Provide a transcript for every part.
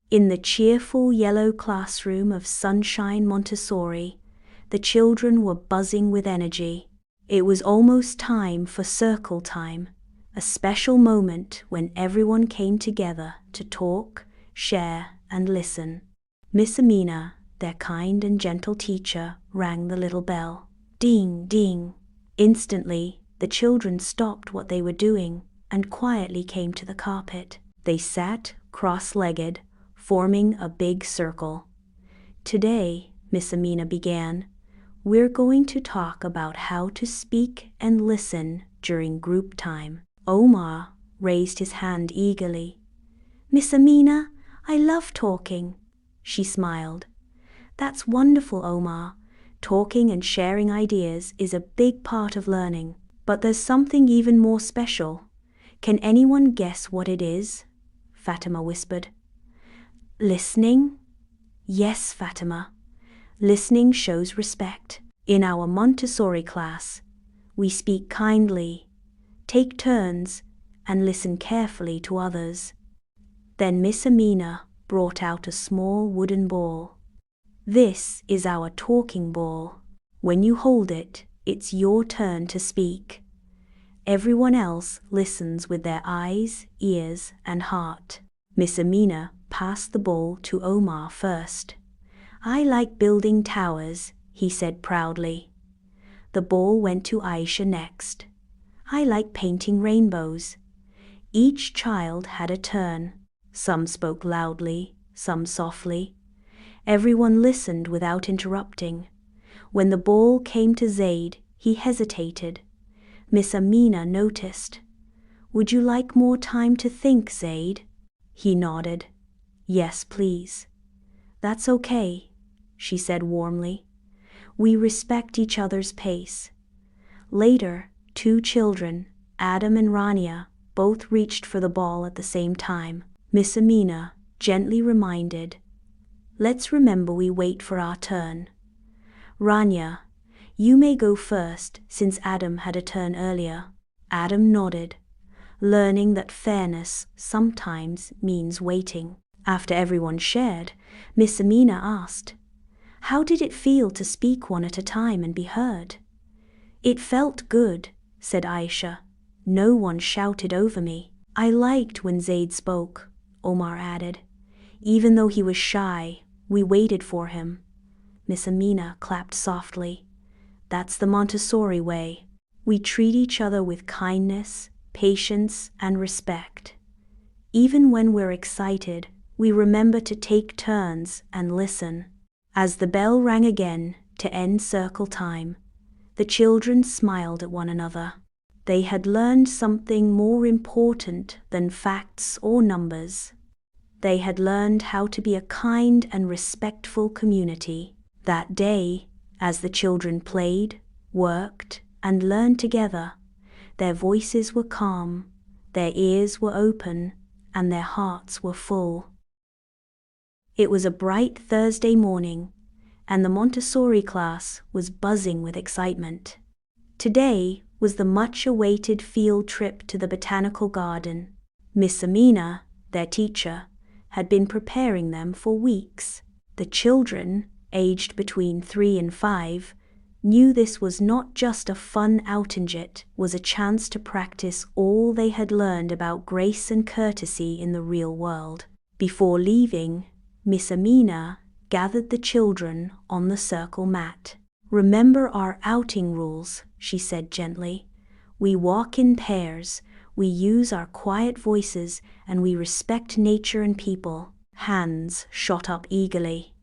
In the cheerful yellow classroom of Sunshine Montessori, the children were buzzing with energy. It was almost time for circle time, a special moment when everyone came together to talk, share, and listen. Miss Amina, their kind and gentle teacher, rang the little bell. Ding, ding. Instantly, the children stopped what they were doing and quietly came to the carpet. They sat cross-legged, forming a big circle. Today, Miss Amina began, we're going to talk about how to speak and listen during group time. Omar raised his hand eagerly. Miss Amina, I love talking. She smiled. That's wonderful, Omar. Talking and sharing ideas is a big part of learning. But there's something even more special. Can anyone guess what it is? Fatima whispered. Listening? Yes, Fatima. Listening shows respect. In our Montessori class, we speak kindly, take turns, and listen carefully to others. Then Miss Amina brought out a small wooden ball. This is our talking ball. When you hold it, it's your turn to speak. Everyone else listens with their eyes, ears, and heart. Miss Amina passed the ball to Omar first. I like building towers, he said proudly. The ball went to Aisha next. I like painting rainbows. Each child had a turn. Some spoke loudly, some softly. Everyone listened without interrupting. When the ball came to Zaid, he hesitated. Miss Amina noticed. Would you like more time to think, Zaid? He nodded. Yes, please. That's okay, she said warmly. We respect each other's pace. Later, two children, Adam and Rania, both reached for the ball at the same time. Miss Amina gently reminded, let's remember we wait for our turn. Rania, you may go first since Adam had a turn earlier. Adam nodded, learning that fairness sometimes means waiting. After everyone shared, Miss Amina asked, how did it feel to speak one at a time and be heard? It felt good, said Aisha. No one shouted over me. I liked when Zaid spoke, Omar added. Even though he was shy, we waited for him. Miss Amina clapped softly. That's the Montessori way. We treat each other with kindness, patience, and respect. Even when we're excited, we remember to take turns and listen. As the bell rang again to end circle time, the children smiled at one another. They had learned something more important than facts or numbers. They had learned how to be a kind and respectful community. That day, as the children played, worked, and learned together, their voices were calm, their ears were open, and their hearts were full. It was a bright Thursday morning, and the Montessori class was buzzing with excitement. Today was the much-awaited field trip to the botanical garden. Miss Amina, their teacher, had been preparing them for weeks. The children, aged between 3 and 5, knew this was not just a fun outing, it was a chance to practice all they had learned about grace and courtesy in the real world. Before leaving, Miss Amina gathered the children on the circle mat. Remember our outing rules, she said gently. We walk in pairs, we use our quiet voices, and we respect nature and people. Hands shot up eagerly.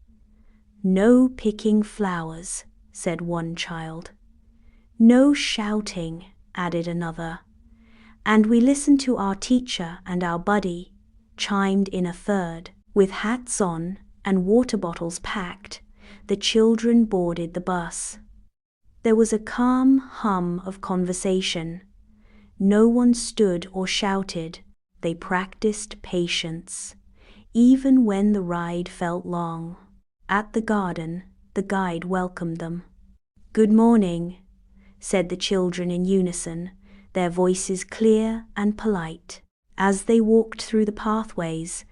No picking flowers, said one child. No shouting, added another. And we listen to our teacher and our buddy, chimed in a third. With hats on and water bottles packed, the children boarded the bus. There was a calm hum of conversation. No one stood or shouted. They practiced patience, even when the ride felt long. At the garden, the guide welcomed them. Good morning, said the children in unison, their voices clear and polite. As they walked through the pathways,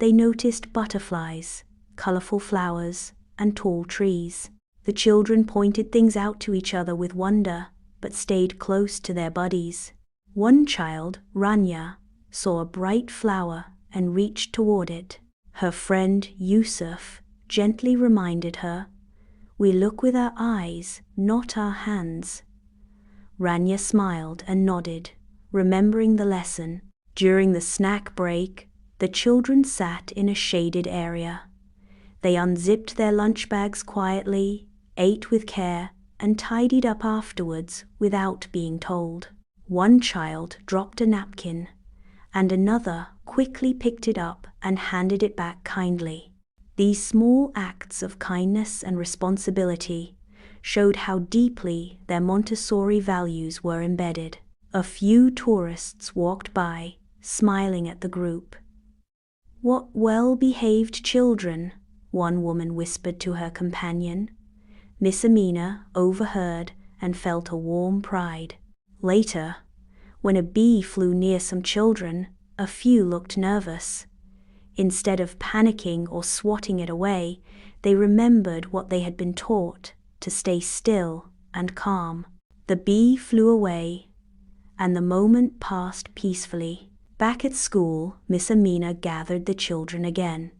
they noticed butterflies, colorful flowers, and tall trees. The children pointed things out to each other with wonder, but stayed close to their buddies. One child, Rania, saw a bright flower and reached toward it. Her friend, Yusuf, gently reminded her, "We look with our eyes, not our hands." Rania smiled and nodded, remembering the lesson. During the snack break, the children sat in a shaded area. They unzipped their lunch bags quietly, ate with care, and tidied up afterwards without being told. One child dropped a napkin, and another quickly picked it up and handed it back kindly. These small acts of kindness and responsibility showed how deeply their Montessori values were embedded. A few tourists walked by, smiling at the group. "What well-behaved children," one woman whispered to her companion. Miss Amina overheard and felt a warm pride. Later, when a bee flew near some children, a few looked nervous. Instead of panicking or swatting it away, they remembered what they had been taught, to stay still and calm. The bee flew away, and the moment passed peacefully. Back at school, Miss Amina gathered the children again.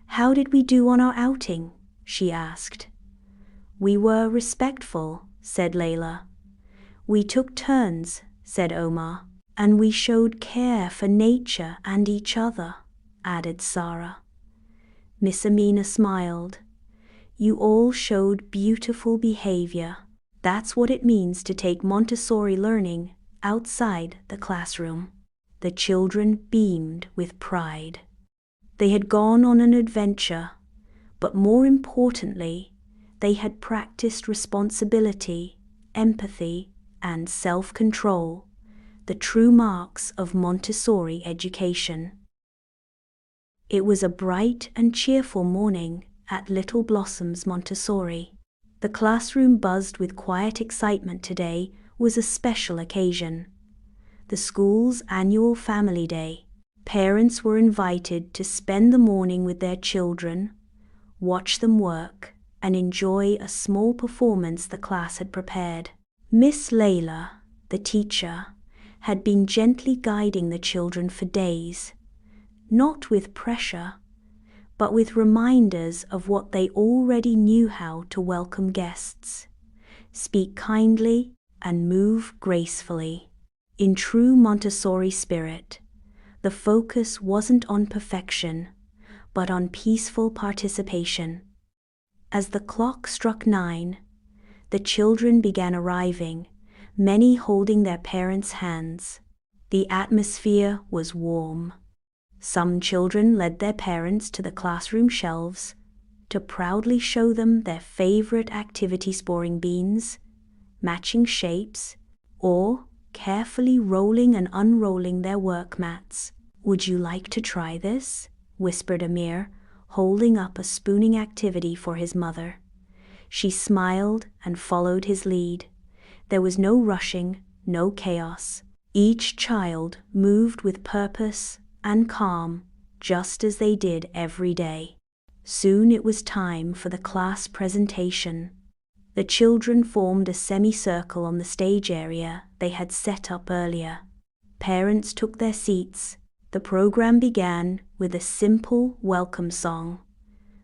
"How did we do on our outing?" she asked. "We were respectful," said Layla. "We took turns," said Omar. "And we showed care for nature and each other," added Sarah. Miss Amina smiled. "You all showed beautiful behavior. That's what it means to take Montessori learning outside the classroom." The children beamed with pride. They had gone on an adventure, but more importantly, they had practiced responsibility, empathy, and self-control, the true marks of Montessori education. It was a bright and cheerful morning at Little Blossoms Montessori. The classroom buzzed with quiet excitement. Today was a special occasion. The school's annual Family Day. Parents were invited to spend the morning with their children, watch them work, and enjoy a small performance the class had prepared. Miss Layla, the teacher, had been gently guiding the children for days, not with pressure, but with reminders of what they already knew: how to welcome guests, speak kindly, and move gracefully. In true Montessori spirit, the focus wasn't on perfection, but on peaceful participation. As the clock struck 9, the children began arriving, many holding their parents' hands. The atmosphere was warm. Some children led their parents to the classroom shelves to proudly show them their favorite activity: sporing beans, matching shapes, or carefully rolling and unrolling their work mats. "Would you like to try this?" whispered Amir, holding up a spooning activity for his mother. She smiled and followed his lead. There was no rushing, no chaos. Each child moved with purpose and calm, just as they did every day. Soon it was time for the class presentation. The children formed a semicircle on the stage area they had set up earlier. Parents took their seats. The program began with a simple welcome song.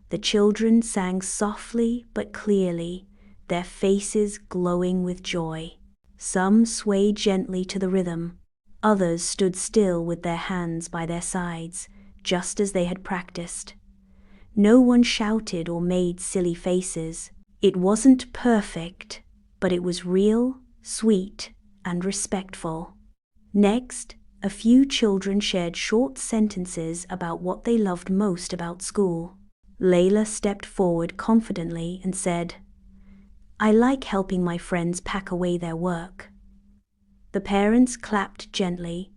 The children sang softly but clearly, their faces glowing with joy. Some swayed gently to the rhythm. Others stood still with their hands by their sides, just as they had practiced. No one shouted or made silly faces. It wasn't perfect, but it was real, sweet, and respectful. Next, a few children shared short sentences about what they loved most about school. Layla stepped forward confidently and said, "I like helping my friends pack away their work." The parents clapped gently,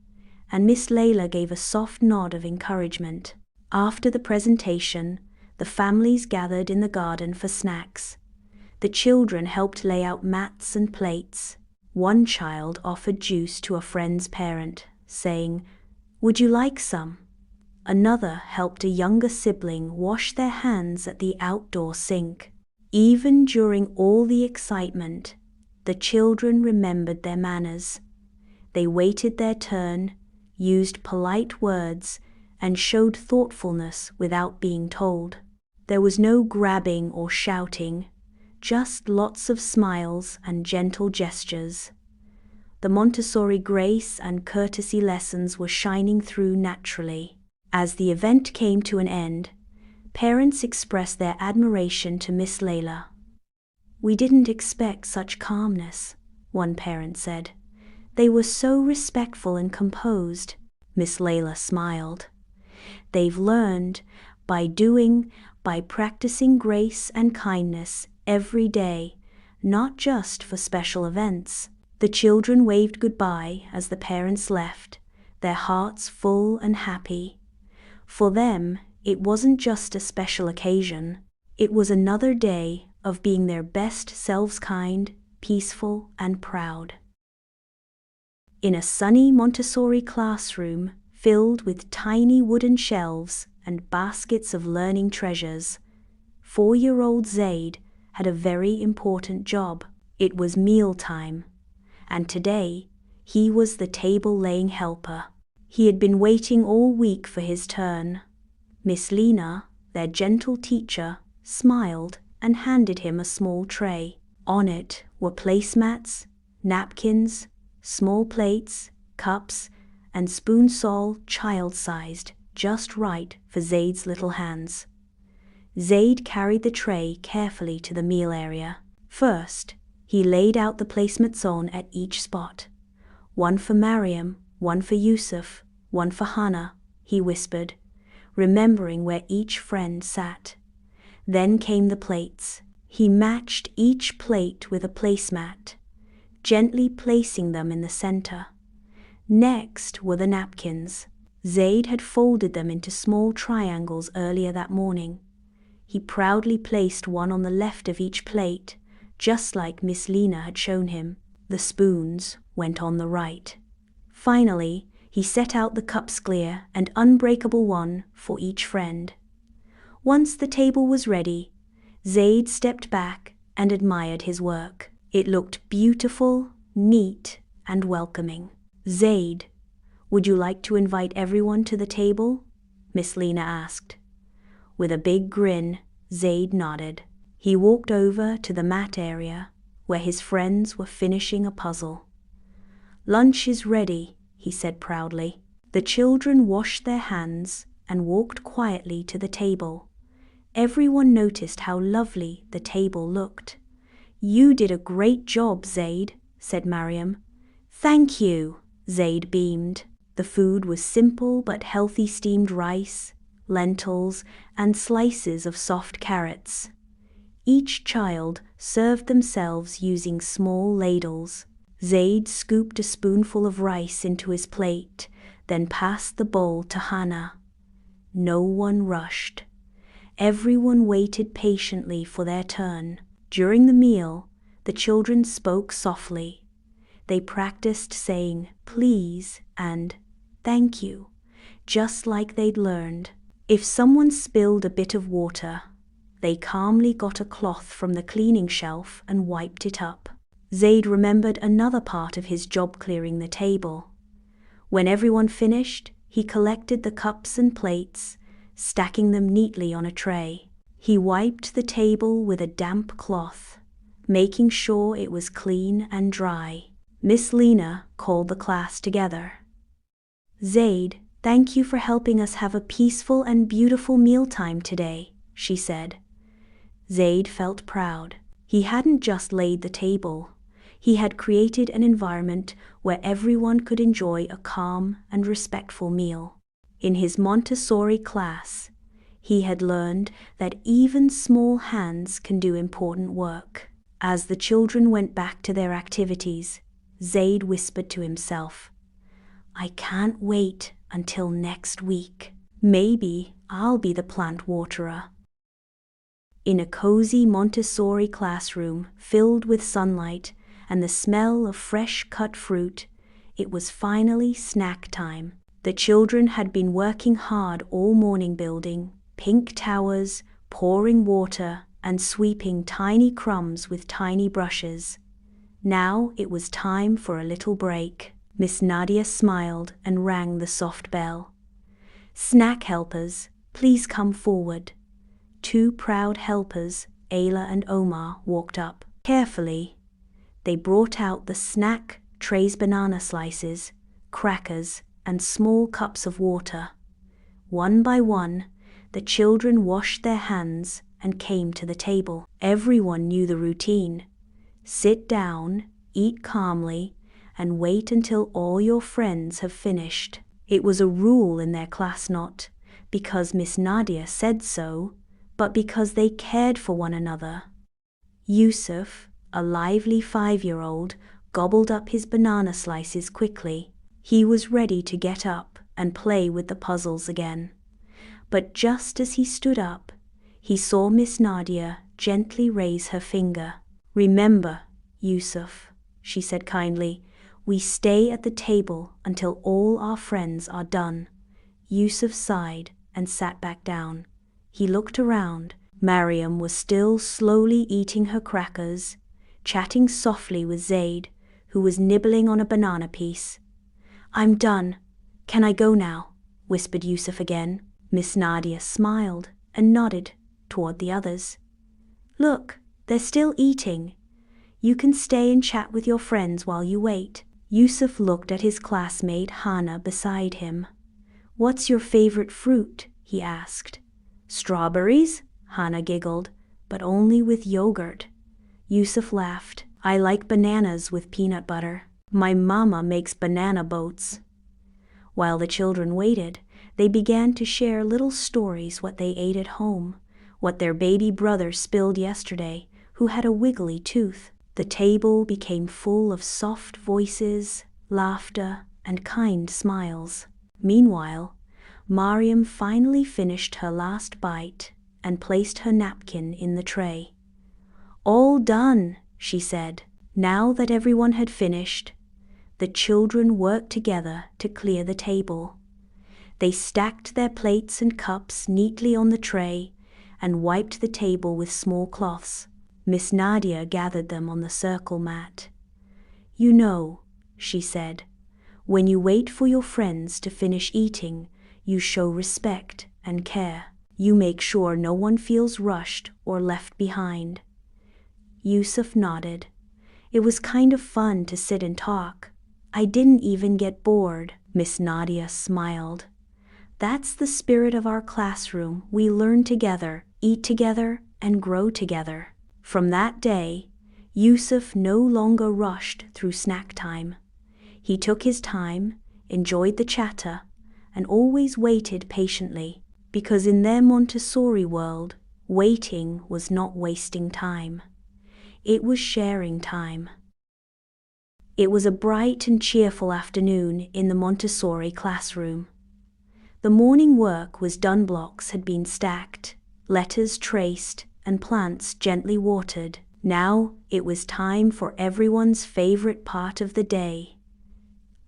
and Miss Layla gave a soft nod of encouragement. After the presentation, the families gathered in the garden for snacks. The children helped lay out mats and plates. One child offered juice to a friend's parent, saying, "Would you like some?" Another helped a younger sibling wash their hands at the outdoor sink. Even during all the excitement, the children remembered their manners. They waited their turn, used polite words, and showed thoughtfulness without being told. There was no grabbing or shouting, just lots of smiles and gentle gestures. The Montessori grace and courtesy lessons were shining through naturally. As the event came to an end, parents expressed their admiration to Miss Layla. "We didn't expect such calmness," one parent said. "They were so respectful and composed." Miss Layla smiled. "They've learned by doing, by practicing grace and kindness every day, not just for special events." The children waved goodbye as the parents left, their hearts full and happy. For them, it wasn't just a special occasion. It was another day of being their best selves, kind, peaceful, and proud. In a sunny Montessori classroom filled with tiny wooden shelves and baskets of learning treasures, 4-year-old Zaid had a very important job. It was mealtime, and today he was the table-laying helper. He had been waiting all week for his turn. Miss Lena, their gentle teacher, smiled and handed him a small tray. On it were placemats, napkins, small plates, cups, and spoons all child-sized, just right for Zaid's little hands. Zaid carried the tray carefully to the meal area. First, he laid out the placemats on at each spot. "One for Mariam, one for Yusuf, one for Hannah," he whispered, remembering where each friend sat. Then came the plates. He matched each plate with a placemat, gently placing them in the center. Next were the napkins. Zaid had folded them into small triangles earlier that morning. He proudly placed one on the left of each plate, just like Miss Lena had shown him. The spoons went on the right. Finally, he set out the cups, clear and unbreakable, one for each friend. Once the table was ready, Zaid stepped back and admired his work. It looked beautiful, neat, and welcoming. "Zaid, would you like to invite everyone to the table?" Miss Lena asked. With a big grin, Zaid nodded. He walked over to the mat area, where his friends were finishing a puzzle. "Lunch is ready," he said proudly. The children washed their hands and walked quietly to the table. Everyone noticed how lovely the table looked. "You did a great job, Zaid," said Mariam. "Thank you," Zaid beamed. The food was simple but healthy: steamed rice, lentils, and slices of soft carrots. Each child served themselves using small ladles. Zaid scooped a spoonful of rice into his plate, then passed the bowl to Hannah. No one rushed. Everyone waited patiently for their turn. During the meal, the children spoke softly. They practiced saying "please" and "thank you," just like they'd learned. If someone spilled a bit of water, they calmly got a cloth from the cleaning shelf and wiped it up. Zaid remembered another part of his job: clearing the table. When everyone finished, he collected the cups and plates, stacking them neatly on a tray. He wiped the table with a damp cloth, making sure it was clean and dry. Miss Lena called the class together. "Zaid, thank you for helping us have a peaceful and beautiful mealtime today," she said. Zaid felt proud. He hadn't just laid the table. He had created an environment where everyone could enjoy a calm and respectful meal. In his Montessori class, he had learned that even small hands can do important work. As the children went back to their activities, Zaid whispered to himself, "I can't wait until next week. Maybe I'll be the plant waterer." In a cozy Montessori classroom filled with sunlight and the smell of fresh cut fruit, it was finally snack time. The children had been working hard all morning building pink towers, pouring water, and sweeping tiny crumbs with tiny brushes. Now it was time for a little break. Miss Nadia smiled and rang the soft bell. "Snack helpers, please come forward." Two proud helpers, Ayla and Omar, walked up. Carefully, they brought out the snack trays: banana slices, crackers, and small cups of water. One by one, the children washed their hands and came to the table. Everyone knew the routine. Sit down, eat calmly, and wait until all your friends have finished. It was a rule in their class, not because Miss Nadia said so, but because they cared for one another. Yusuf, a lively 5-year-old, gobbled up his banana slices quickly. He was ready to get up and play with the puzzles again. But just as he stood up, he saw Miss Nadia gently raise her finger. "Remember, Yusuf," she said kindly, "we stay at the table until all our friends are done." Yusuf sighed and sat back down. He looked around. Mariam was still slowly eating her crackers, chatting softly with Zaid, who was nibbling on a banana piece. "I'm done. Can I go now?" whispered Yusuf again. Miss Nadia smiled and nodded toward the others. "Look, they're still eating. You can stay and chat with your friends while you wait." Yusuf looked at his classmate Hannah beside him. "What's your favorite fruit?" he asked. "Strawberries?" Hannah giggled, "but only with yogurt." Yusuf laughed. "I like bananas with peanut butter. My mama makes banana boats." While the children waited, they began to share little stories: what they ate at home, what their baby brother spilled yesterday, who had a wiggly tooth. The table became full of soft voices, laughter, and kind smiles. Meanwhile, Mariam finally finished her last bite and placed her napkin in the tray. "All done," she said. Now that everyone had finished, the children worked together to clear the table. They stacked their plates and cups neatly on the tray and wiped the table with small cloths. Miss Nadia gathered them on the circle mat. "You know," she said, "when you wait for your friends to finish eating, you show respect and care. You make sure no one feels rushed or left behind." Yusuf nodded. "It was kind of fun to sit and talk. I didn't even get bored." Miss Nadia smiled. "That's the spirit of our classroom. We learn together, eat together, and grow together." From that day, Yusuf no longer rushed through snack time. He took his time, enjoyed the chatter, and always waited patiently, because in their Montessori world, waiting was not wasting time. It was sharing time. It was a bright and cheerful afternoon in the Montessori classroom. The morning work was done. Blocks had been stacked, letters traced, and plants gently watered. Now it was time for everyone's favorite part of the day.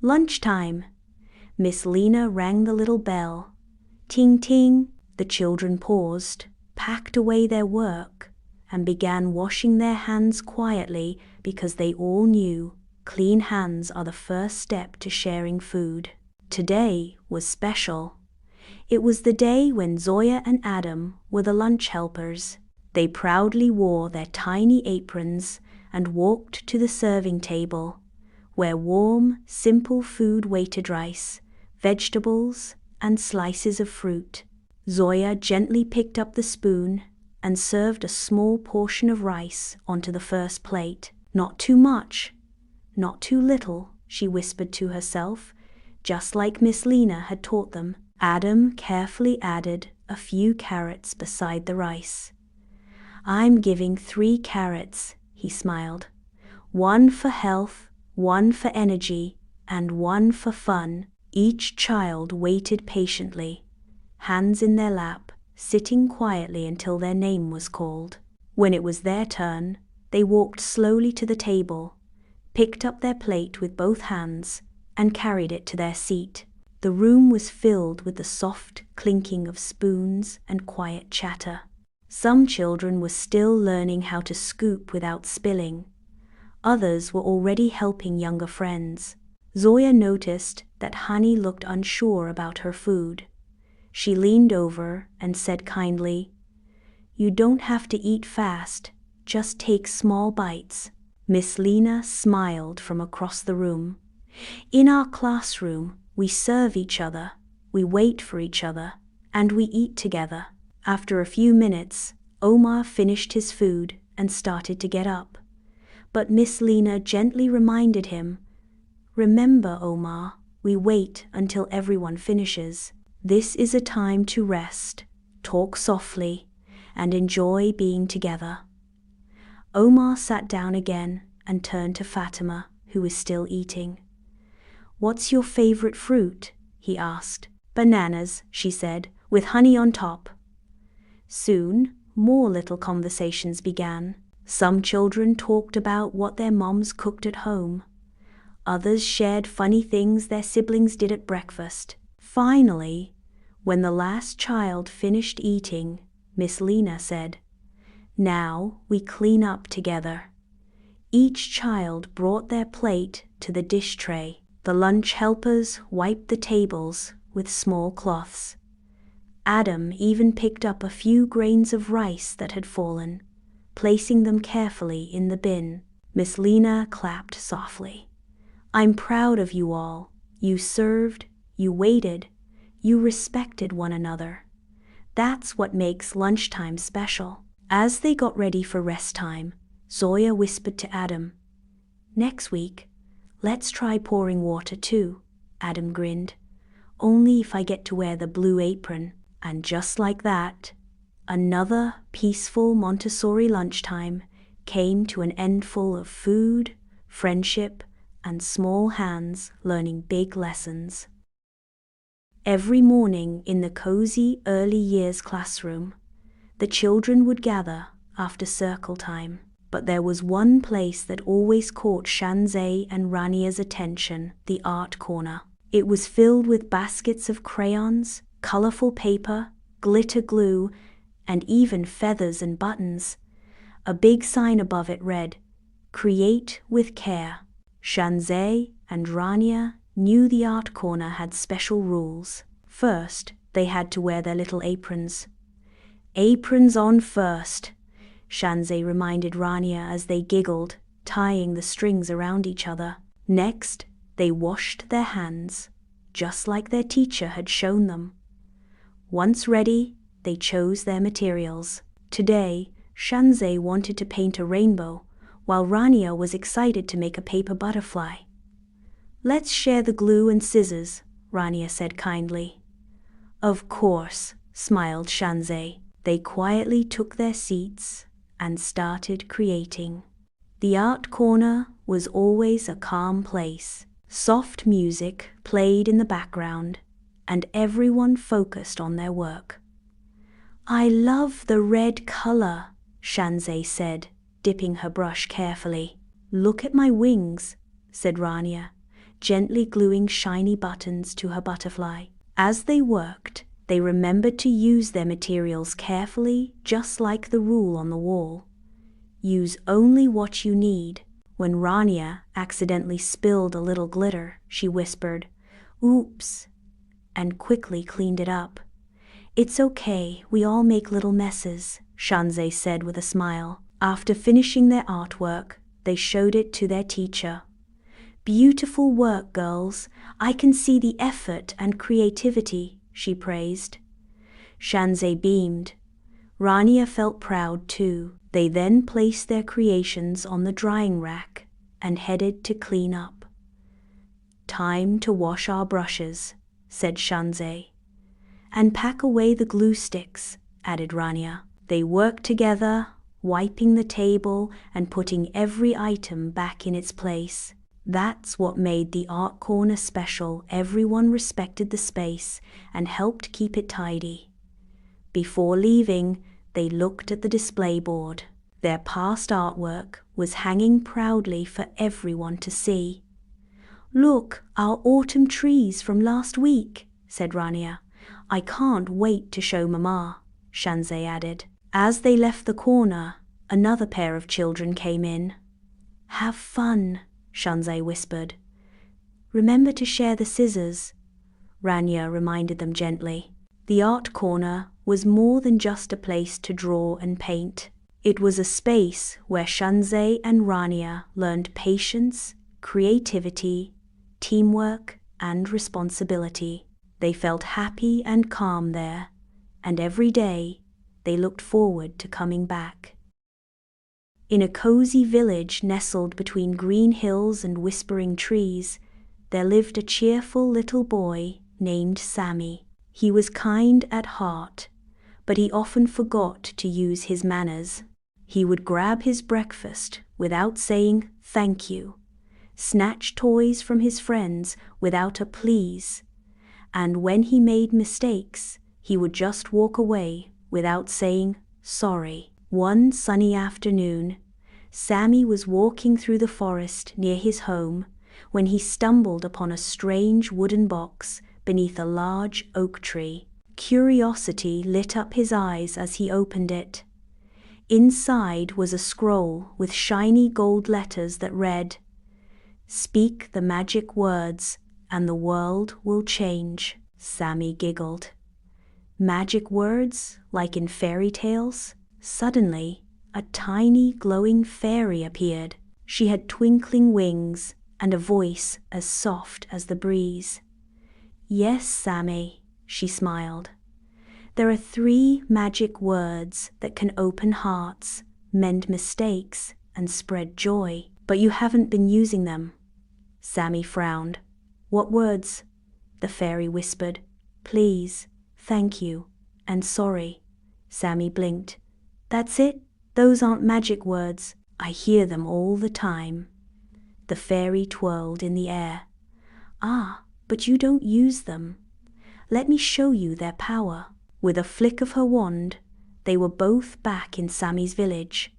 Lunchtime. Miss Lena rang the little bell. Ting ting. The children paused, packed away their work, and began washing their hands quietly, because they all knew clean hands are the first step to sharing food. Today was special. It was the day when Zoya and Adam were the lunch helpers. They proudly wore their tiny aprons and walked to the serving table, where warm, simple food waited: rice, vegetables, and slices of fruit. Zoya gently picked up the spoon and served a small portion of rice onto the first plate. "Not too much, not too little," she whispered to herself, just like Miss Lena had taught them. Adam carefully added a few carrots beside the rice. "I'm giving 3 carrots," he smiled. "One for health, one for energy, and one for fun." Each child waited patiently, hands in their lap, sitting quietly until their name was called. When it was their turn, they walked slowly to the table, picked up their plate with both hands, and carried it to their seat. The room was filled with the soft clinking of spoons and quiet chatter. Some children were still learning how to scoop without spilling. Others were already helping younger friends. Zoya noticed that Honey looked unsure about her food. She leaned over and said kindly, "You don't have to eat fast, just take small bites." Miss Lena smiled from across the room. "In our classroom, we serve each other, we wait for each other, and we eat together." After a few minutes, Omar finished his food and started to get up. But Miss Lena gently reminded him, "Remember, Omar, we wait until everyone finishes. This is a time to rest, talk softly, and enjoy being together." Omar sat down again and turned to Fatima, who was still eating. "What's your favorite fruit?" he asked. "Bananas," she said, "with honey on top." Soon, more little conversations began. Some children talked about what their moms cooked at home. Others shared funny things their siblings did at breakfast. Finally, when the last child finished eating, Miss Lena said, "Now we clean up together." Each child brought their plate to the dish tray. The lunch helpers wiped the tables with small cloths. Adam even picked up a few grains of rice that had fallen, placing them carefully in the bin. Miss Lena clapped softly. "I'm proud of you all. You served, you waited, you respected one another. That's what makes lunchtime special." As they got ready for rest time, Zoya whispered to Adam, "Next week, let's try pouring water too." Adam grinned. "Only if I get to wear the blue apron." And just like that, another peaceful Montessori lunchtime came to an end full of food, friendship, and small hands learning big lessons. Every morning in the cozy early years classroom, the children would gather after circle time. But there was one place that always caught Shanzeh and Rania's attention, the art corner. It was filled with baskets of crayons, colorful paper, glitter glue, and even feathers and buttons. A big sign above it read, "Create with care." Shanzeh and Rania knew the art corner had special rules. First, they had to wear their little aprons. "Aprons on first," Shanzeh reminded Rania as they giggled, tying the strings around each other. Next, they washed their hands, just like their teacher had shown them. Once ready, they chose their materials. Today, Shanzeh wanted to paint a rainbow, while Rania was excited to make a paper butterfly. "Let's share the glue and scissors," Rania said kindly. "Of course," smiled Shanzeh. They quietly took their seats and started creating. The art corner was always a calm place. Soft music played in the background, and everyone focused on their work. "I love the red color," Shanzeh said, dipping her brush carefully. "Look at my wings," said Rania, gently gluing shiny buttons to her butterfly. As they worked, they remembered to use their materials carefully, just like the rule on the wall. Use only what you need. When Rania accidentally spilled a little glitter, she whispered, "Oops," and quickly cleaned it up. "It's okay, we all make little messes," Shanzeh said with a smile. After finishing their artwork, they showed it to their teacher. "Beautiful work, girls. I can see the effort and creativity," she praised. Shanzeh beamed. Rania felt proud too. They then placed their creations on the drying rack and headed to clean up. "Time to wash our brushes," said Shanzeh. "And pack away the glue sticks," added Rania. They worked together, wiping the table and putting every item back in its place. That's what made the art corner special. Everyone respected the space and helped keep it tidy. Before leaving, they looked at the display board. Their past artwork was hanging proudly for everyone to see. "Look, our autumn trees from last week," said Rania. "I can't wait to show Mama," Shanzeh added. As they left the corner, another pair of children came in. "Have fun," Shanzeh whispered. "Remember to share the scissors," Rania reminded them gently. The art corner was more than just a place to draw and paint. It was a space where Shanzeh and Rania learned patience, creativity, teamwork, and responsibility. They felt happy and calm there, and every day they looked forward to coming back. In a cozy village nestled between green hills and whispering trees, there lived a cheerful little boy named Sammy. He was kind at heart, but he often forgot to use his manners. He would grab his breakfast without saying thank you, snatch toys from his friends without a please, and when he made mistakes, he would just walk away without saying sorry. One sunny afternoon, Sammy was walking through the forest near his home when he stumbled upon a strange wooden box beneath a large oak tree. Curiosity lit up his eyes as he opened it. Inside was a scroll with shiny gold letters that read, "Speak the magic words and the world will change." Sammy giggled. Magic words, like in fairy tales? Suddenly, a tiny glowing fairy appeared. She had twinkling wings and a voice as soft as the breeze. "Yes, Sammy," she smiled. "There are 3 magic words that can open hearts, mend mistakes, and spread joy. But you haven't been using them." Sammy frowned. "What words?" The fairy whispered. "Please, thank you, and sorry." Sammy blinked. "That's it? Those aren't magic words. I hear them all the time." The fairy twirled in the air. "Ah, but you don't use them. Let me show you their power." With a flick of her wand, they were both back in Sammy's village.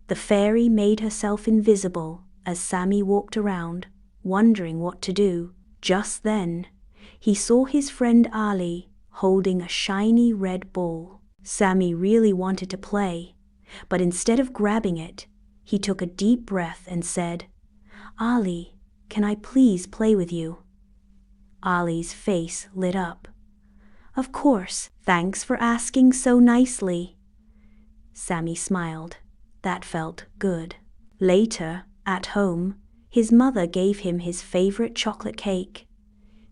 The fairy made herself invisible as Sammy walked around, wondering what to do. Just then, he saw his friend Ali holding a shiny red ball. Sammy really wanted to play, but instead of grabbing it, he took a deep breath and said, "Ali, can I please play with you?" Ali's face lit up. "Of course, thanks for asking so nicely." Sammy smiled. That felt good. Later, at home, his mother gave him his favorite chocolate cake.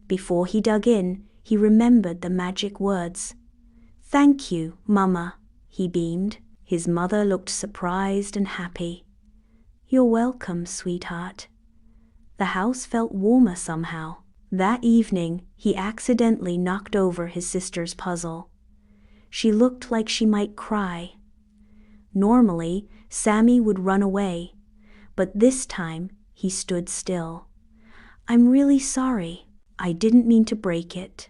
Before he dug in, he remembered the magic words. "Thank you, Mama," he beamed. His mother looked surprised and happy. "You're welcome, sweetheart." The house felt warmer somehow. That evening, he accidentally knocked over his sister's puzzle. She looked like she might cry. Normally, Sammy would run away, but this time he stood still. "I'm really sorry. I didn't mean to break it."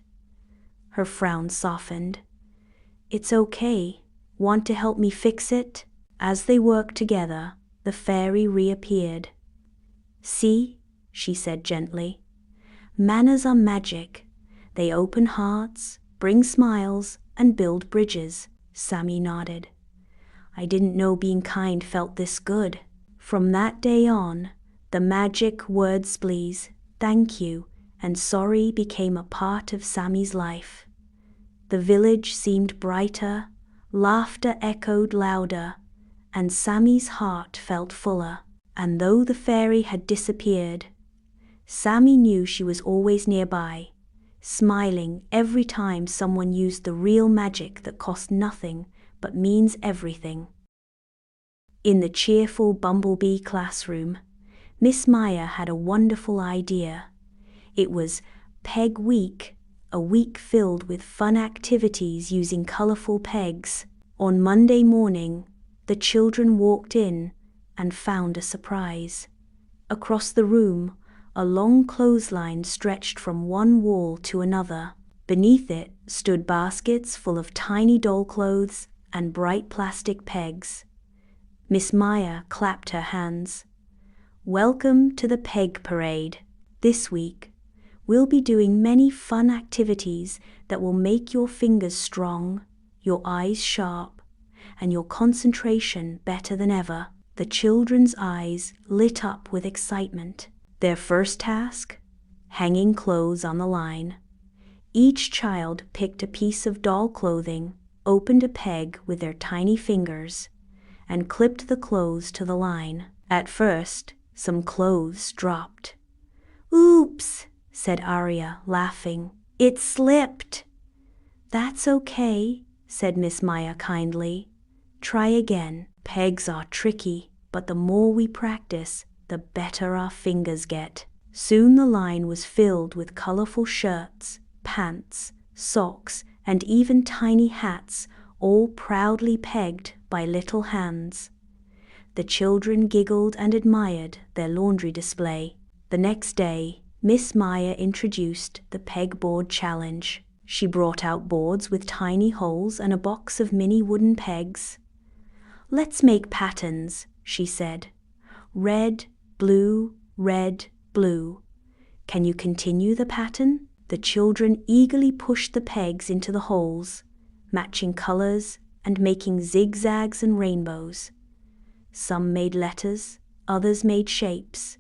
Her frown softened. "It's okay. Want to help me fix it?" As they worked together, the fairy reappeared. "See," she said gently. "Manners are magic. They open hearts, bring smiles, and build bridges." Sammy nodded. "I didn't know being kind felt this good." From that day on, the magic words please, thank you, and sorry became a part of Sammy's life. The village seemed brighter, laughter echoed louder, and Sammy's heart felt fuller. And though the fairy had disappeared, Sammy knew she was always nearby, smiling every time someone used the real magic that cost nothing but means everything. In the cheerful Bumblebee classroom, Miss Maya had a wonderful idea. It was Peg Week, a week filled with fun activities using colorful pegs. On Monday morning, the children walked in and found a surprise. Across the room, a long clothesline stretched from one wall to another. Beneath it stood baskets full of tiny doll clothes and bright plastic pegs. Miss Maya clapped her hands. "Welcome to the Peg Parade." This week, we'll be doing many fun activities that will make your fingers strong, your eyes sharp, and your concentration better than ever." The children's eyes lit up with excitement. Their first task? Hanging clothes on the line. Each child picked a piece of doll clothing, opened a peg with their tiny fingers, and clipped the clothes to the line. At first, some clothes dropped. "Oops," said Arya, laughing. "It slipped." "That's okay," said Miss Maya kindly. "Try again. Pegs are tricky, but the more we practice, the better our fingers get." Soon the line was filled with colorful shirts, pants, socks, and even tiny hats, all proudly pegged by little hands. The children giggled and admired their laundry display. The next day, Miss Maya introduced the pegboard challenge. She brought out boards with tiny holes and a box of mini wooden pegs. "Let's make patterns," she said. "Red, blue, red, blue. Can you continue the pattern?" The children eagerly pushed the pegs into the holes, matching colors and making zigzags and rainbows. Some made letters, others made shapes.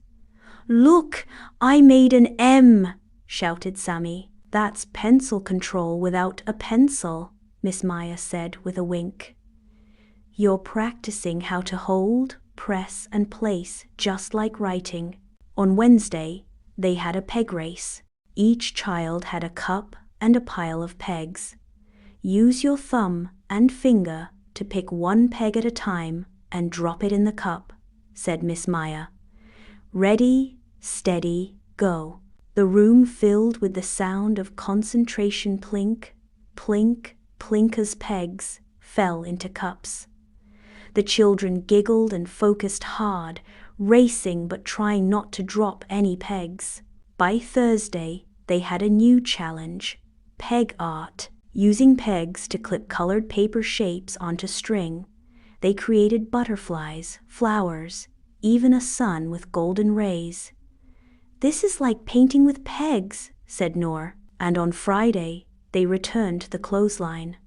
"Look, I made an M," shouted Sammy. "That's pencil control without a pencil," Miss Maya said with a wink. "You're practicing how to hold, press, and place just like writing." On Wednesday, they had a peg race. Each child had a cup and a pile of pegs. Use your thumb and finger to pick one peg at a time and drop it in the cup, said Miss Maya. "Ready, steady, go." The room filled with the sound of concentration. Plink, plink, plink as pegs fell into cups. The children giggled and focused hard, racing but trying not to drop any pegs. By Thursday, they had a new challenge, peg art. Using pegs to clip colored paper shapes onto string, they created butterflies, flowers, even a sun with golden rays. "This is like painting with pegs," said Noor, and on Friday, they returned to the clothesline.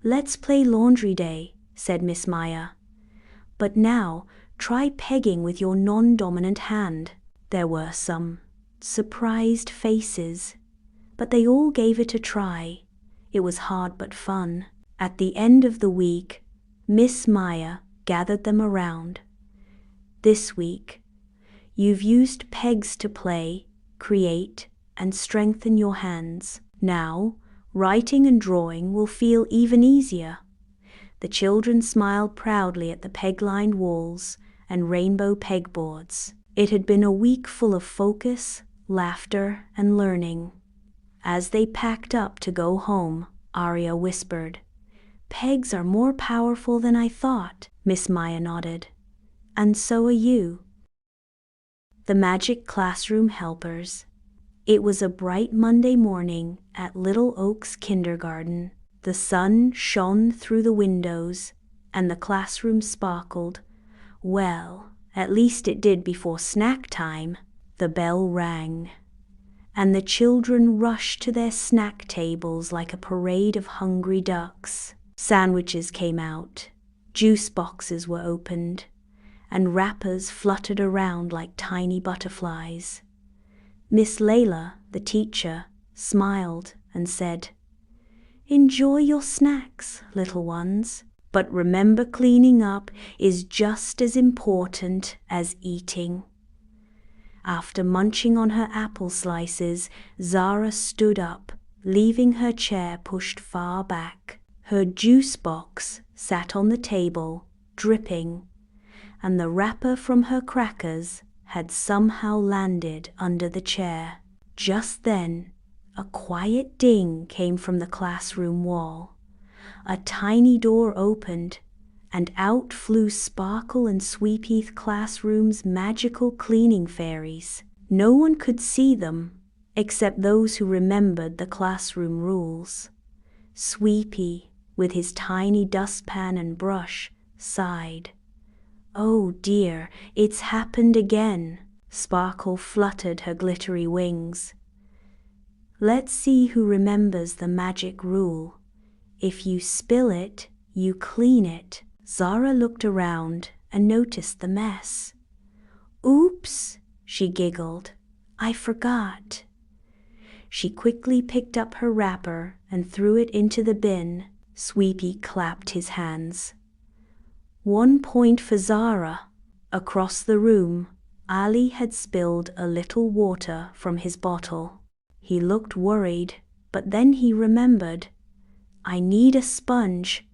"Let's play laundry day," said Miss Maya. "But now, try pegging with your non-dominant hand." There were some surprised faces, but they all gave it a try. It was hard but fun. At the end of the week, Miss Maya gathered them around. "This week, you've used pegs to play, create, and strengthen your hands. Now, writing and drawing will feel even easier." The children smiled proudly at the peg-lined walls and rainbow pegboards. It had been a week full of focus, laughter, and learning. As they packed up to go home, Arya whispered, "Pegs are more powerful than I thought." Miss Maya nodded. "And so are you." The Magic Classroom Helpers. It was a bright Monday morning at Little Oaks Kindergarten. The sun shone through the windows, and the classroom sparkled. Well, at least it did before snack time. The bell rang, and the children rushed to their snack tables like a parade of hungry ducks. Sandwiches came out, juice boxes were opened, and wrappers fluttered around like tiny butterflies. Miss Layla, the teacher, smiled and said, "Enjoy your snacks, little ones, but remember cleaning up is just as important as eating." After munching on her apple slices, Zara stood up, leaving her chair pushed far back. Her juice box sat on the table, dripping, and the wrapper from her crackers had somehow landed under the chair. Just then, a quiet ding came from the classroom wall. A tiny door opened, and out flew Sparkle and Sweepeath Classroom's magical cleaning fairies. No one could see them, except those who remembered the classroom rules. Sweepy, with his tiny dustpan and brush, sighed. "Oh dear, it's happened again." Sparkle fluttered her glittery wings. Let's see who remembers the magic rule. If you spill it, you clean it. Zara looked around and noticed the mess. Oops, she giggled. I forgot. She quickly picked up her wrapper and threw it into the bin. Sweepy clapped his hands. 1 point for Zara. Across the room, Ali had spilled a little water from his bottle. He looked worried, but then he remembered. I need a sponge.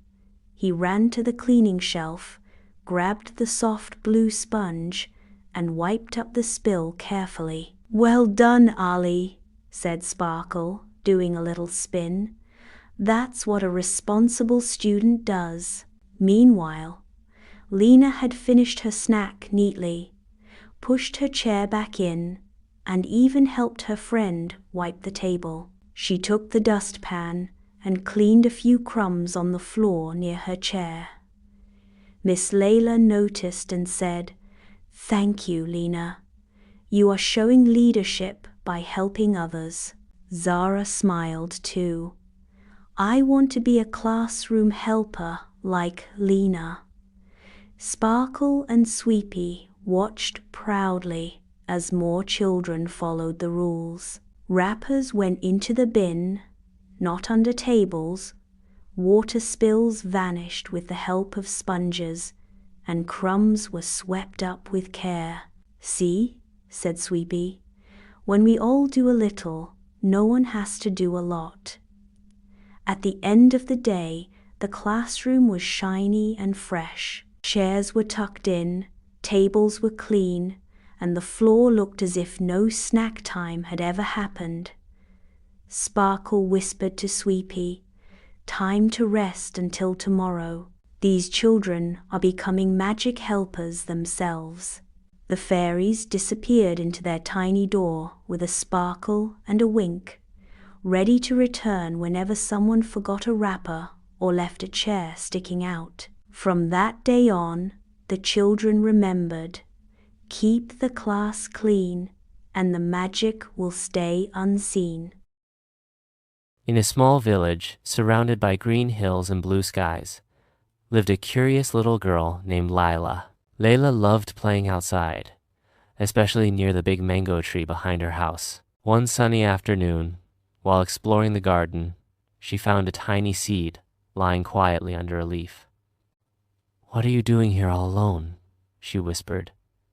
He ran to the cleaning shelf, grabbed the soft blue sponge, and wiped up the spill carefully. Well done, Ali, said Sparkle, doing a little spin. That's what a responsible student does. Meanwhile, Lena had finished her snack neatly, pushed her chair back in, and even helped her friend wipe the table. She took the dustpan and cleaned a few crumbs on the floor near her chair. Miss Layla noticed and said, Thank you, Lena. You are showing leadership by helping others. Zara smiled too. I want to be a classroom helper like Lena. Sparkle and Sweepy watched proudly as more children followed the rules. Wrappers went into the bin, not under tables. Water spills vanished with the help of sponges, and crumbs were swept up with care. See, said Sweepy, when we all do a little, no one has to do a lot. At the end of the day, the classroom was shiny and fresh. Chairs were tucked in, tables were clean, and the floor looked as if no snack time had ever happened. Sparkle whispered to Sweepy, Time to rest until tomorrow. These children are becoming magic helpers themselves. The fairies disappeared into their tiny door with a sparkle and a wink, ready to return whenever someone forgot a wrapper or left a chair sticking out. From that day on, the children remembered, keep the class clean, and the magic will stay unseen. In a small village, surrounded by green hills and blue skies, lived a curious little girl named Lila. Layla loved playing outside, especially near the big mango tree behind her house. One sunny afternoon, while exploring the garden, she found a tiny seed lying quietly under a leaf. What are you doing here all alone? She whispered,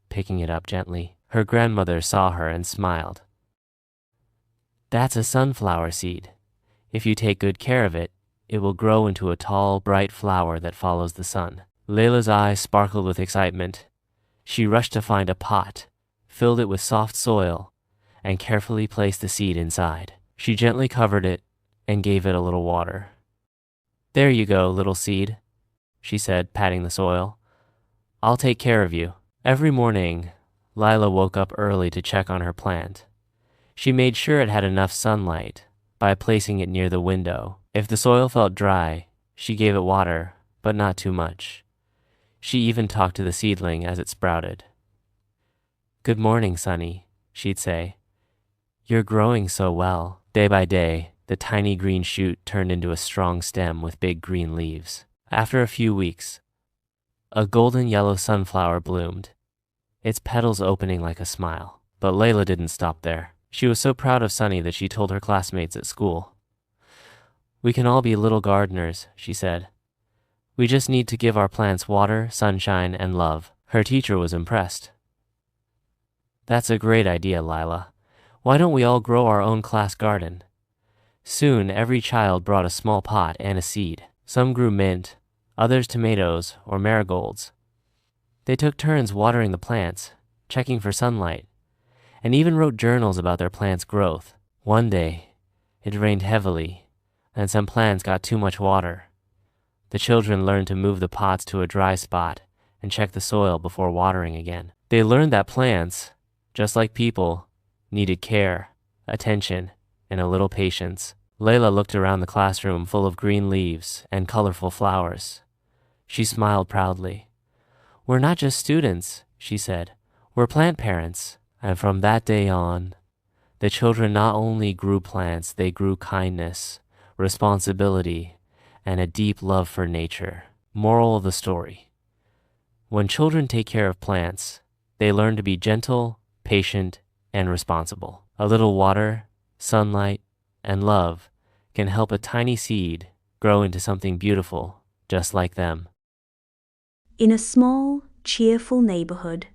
picking it up gently. Her grandmother saw her and smiled. That's a sunflower seed. If you take good care of it, it will grow into a tall, bright flower that follows the sun. Layla's eyes sparkled with excitement. She rushed to find a pot, filled it with soft soil, and carefully placed the seed inside. She gently covered it and gave it a little water. There you go, little seed, she said, patting the soil. I'll take care of you. Every morning, Lila woke up early to check on her plant. She made sure it had enough sunlight by placing it near the window. If the soil felt dry, she gave it water, but not too much. She even talked to the seedling as it sprouted. Good morning, Sunny, she'd say. You're growing so well. Day by day, the tiny green shoot turned into a strong stem with big green leaves. After a few weeks, a golden yellow sunflower bloomed, its petals opening like a smile. But Layla didn't stop there. She was so proud of Sunny that she told her classmates at school. We can all be little gardeners, she said. We just need to give our plants water, sunshine, and love. Her teacher was impressed. That's a great idea, Lila. Why don't we all grow our own class garden? Soon, every child brought a small pot and a seed. Some grew mint, others tomatoes or marigolds. They took turns watering the plants, checking for sunlight, and even wrote journals about their plants' growth. One day, it rained heavily, and some plants got too much water. The children learned to move the pots to a dry spot and check the soil before watering again. They learned that plants, just like people, needed care, attention, and a little patience. Layla looked around the classroom full of green leaves and colorful flowers. She smiled proudly. We're not just students, she said. We're plant parents. And from that day on, the children not only grew plants, they grew kindness, responsibility, and a deep love for nature. Moral of the story: when children take care of plants, they learn to be gentle, patient, and responsible. A little water, sunlight, and love can help a tiny seed grow into something beautiful, just like them. In a small, cheerful neighborhood,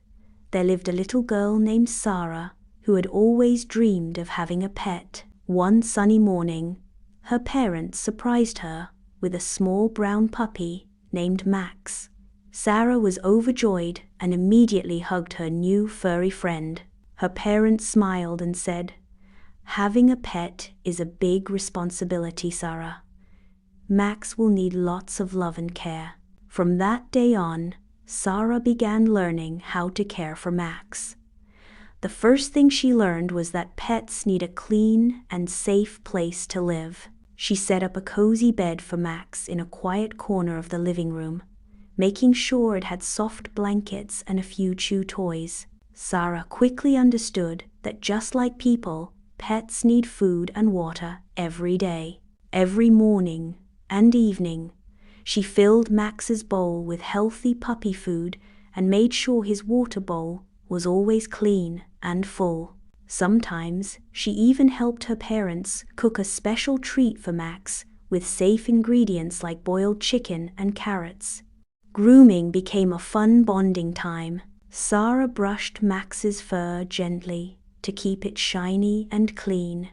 there lived a little girl named Sarah who had always dreamed of having a pet. One sunny morning, her parents surprised her with a small brown puppy named Max. Sarah was overjoyed and immediately hugged her new furry friend. Her parents smiled and said, "Having a pet is a big responsibility, Sarah. Max will need lots of love and care." From that day on, Sarah began learning how to care for Max. The first thing she learned was that pets need a clean and safe place to live. She set up a cozy bed for Max in a quiet corner of the living room, making sure it had soft blankets and a few chew toys. Sarah quickly understood that just like people, pets need food and water every day. Every morning and evening, she filled Max's bowl with healthy puppy food and made sure his water bowl was always clean and full. Sometimes she even helped her parents cook a special treat for Max with safe ingredients like boiled chicken and carrots. Grooming became a fun bonding time. Sarah brushed Max's fur gently to keep it shiny and clean,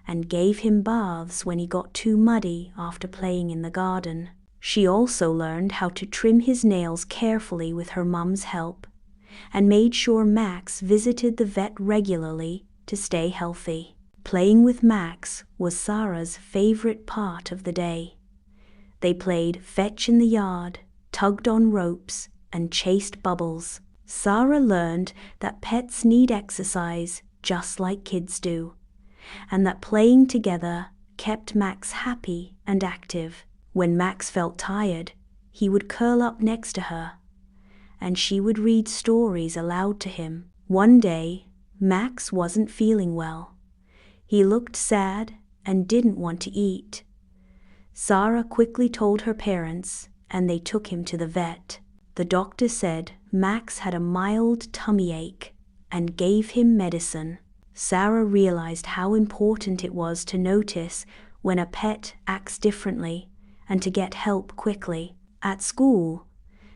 and gave him baths when he got too muddy after playing in the garden. She also learned how to trim his nails carefully with her mom's help, and made sure Max visited the vet regularly to stay healthy. Playing with Max was Sarah's favorite part of the day. They played fetch in the yard, tugged on ropes, and chased bubbles. Sarah learned that pets need exercise just like kids do, and that playing together kept Max happy and active. When Max felt tired, he would curl up next to her, and she would read stories aloud to him. One day, Max wasn't feeling well. He looked sad and didn't want to eat. Sarah quickly told her parents, and they took him to the vet. The doctor said Max had a mild tummy ache and gave him medicine. Sarah realized how important it was to notice when a pet acts differently and to get help quickly. At school,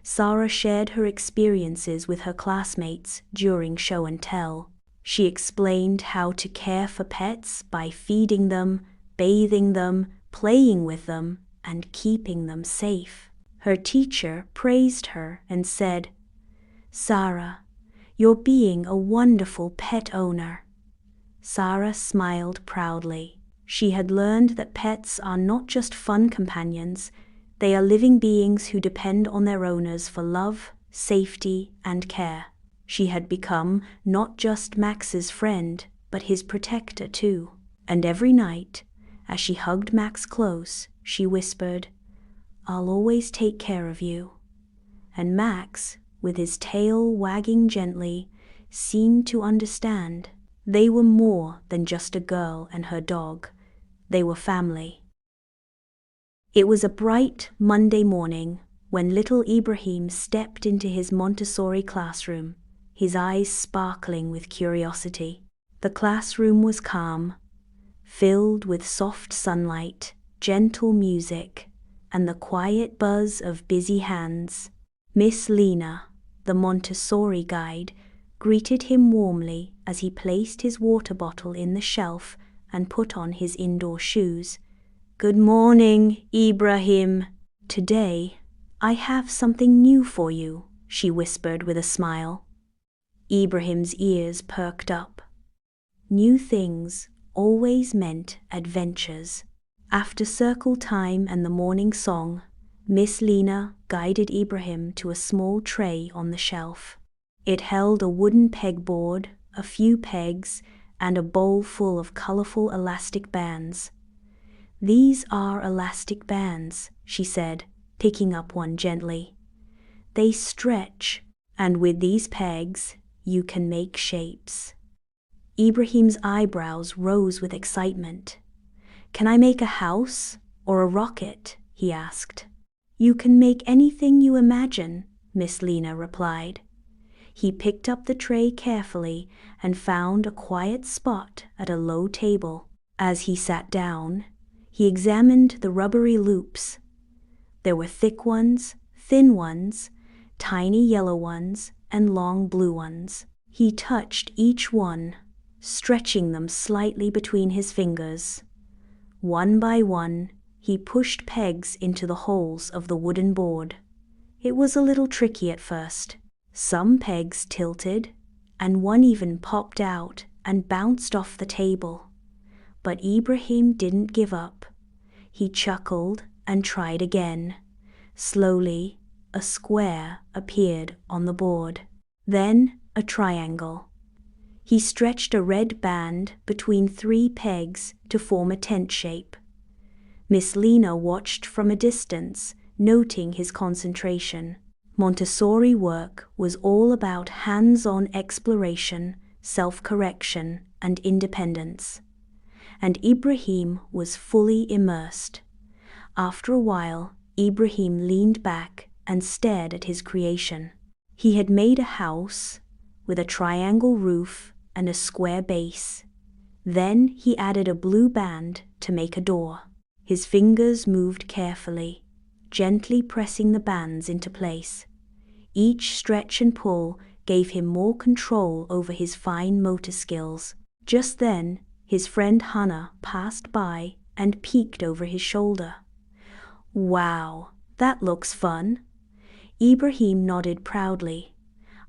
Sarah shared her experiences with her classmates during show and tell. She explained how to care for pets by feeding them, bathing them, playing with them, and keeping them safe. Her teacher praised her and said, "Sarah, you're being a wonderful pet owner." Sarah smiled proudly. She had learned that pets are not just fun companions, they are living beings who depend on their owners for love, safety, and care. She had become not just Max's friend, but his protector too. And every night, as she hugged Max close, she whispered, "I'll always take care of you." And Max, with his tail wagging gently, seemed to understand. They were more than just a girl and her dog. They were family. It was a bright Monday morning when little Ibrahim stepped into his Montessori classroom, his eyes sparkling with curiosity. The classroom was calm, filled with soft sunlight, gentle music, and the quiet buzz of busy hands. Miss Lena, the Montessori guide, greeted him warmly as he placed his water bottle in the shelf and put on his indoor shoes. "Good morning, Ibrahim. Today, I have something new for you," she whispered with a smile. Ibrahim's ears perked up. New things always meant adventures. After circle time and the morning song, Miss Lena guided Ibrahim to a small tray on the shelf. It held a wooden pegboard, a few pegs, and a bowl full of colorful elastic bands. "These are elastic bands," she said, picking up one gently. "They stretch, and with these pegs, you can make shapes." Ibrahim's eyebrows rose with excitement. "Can I make a house or a rocket?" he asked. "You can make anything you imagine," Miss Lena replied. He picked up the tray carefully and found a quiet spot at a low table. As he sat down, he examined the rubbery loops. There were thick ones, thin ones, tiny yellow ones, and long blue ones. He touched each one, stretching them slightly between his fingers. One by one, he pushed pegs into the holes of the wooden board. It was a little tricky at first. Some pegs tilted, and one even popped out and bounced off the table. But Ibrahim didn't give up. He chuckled and tried again. Slowly, a square appeared on the board. Then a triangle. He stretched a red band between 3 pegs to form a tent shape. Miss Lena watched from a distance, noting his concentration. Montessori work was all about hands-on exploration, self-correction, and independence. And Ibrahim was fully immersed. After a while, Ibrahim leaned back and stared at his creation. He had made a house with a triangle roof and a square base. Then he added a blue band to make a door. His fingers moved carefully, gently pressing the bands into place. Each stretch and pull gave him more control over his fine motor skills. Just then, his friend Hannah passed by and peeked over his shoulder. "Wow, that looks fun." Ibrahim nodded proudly.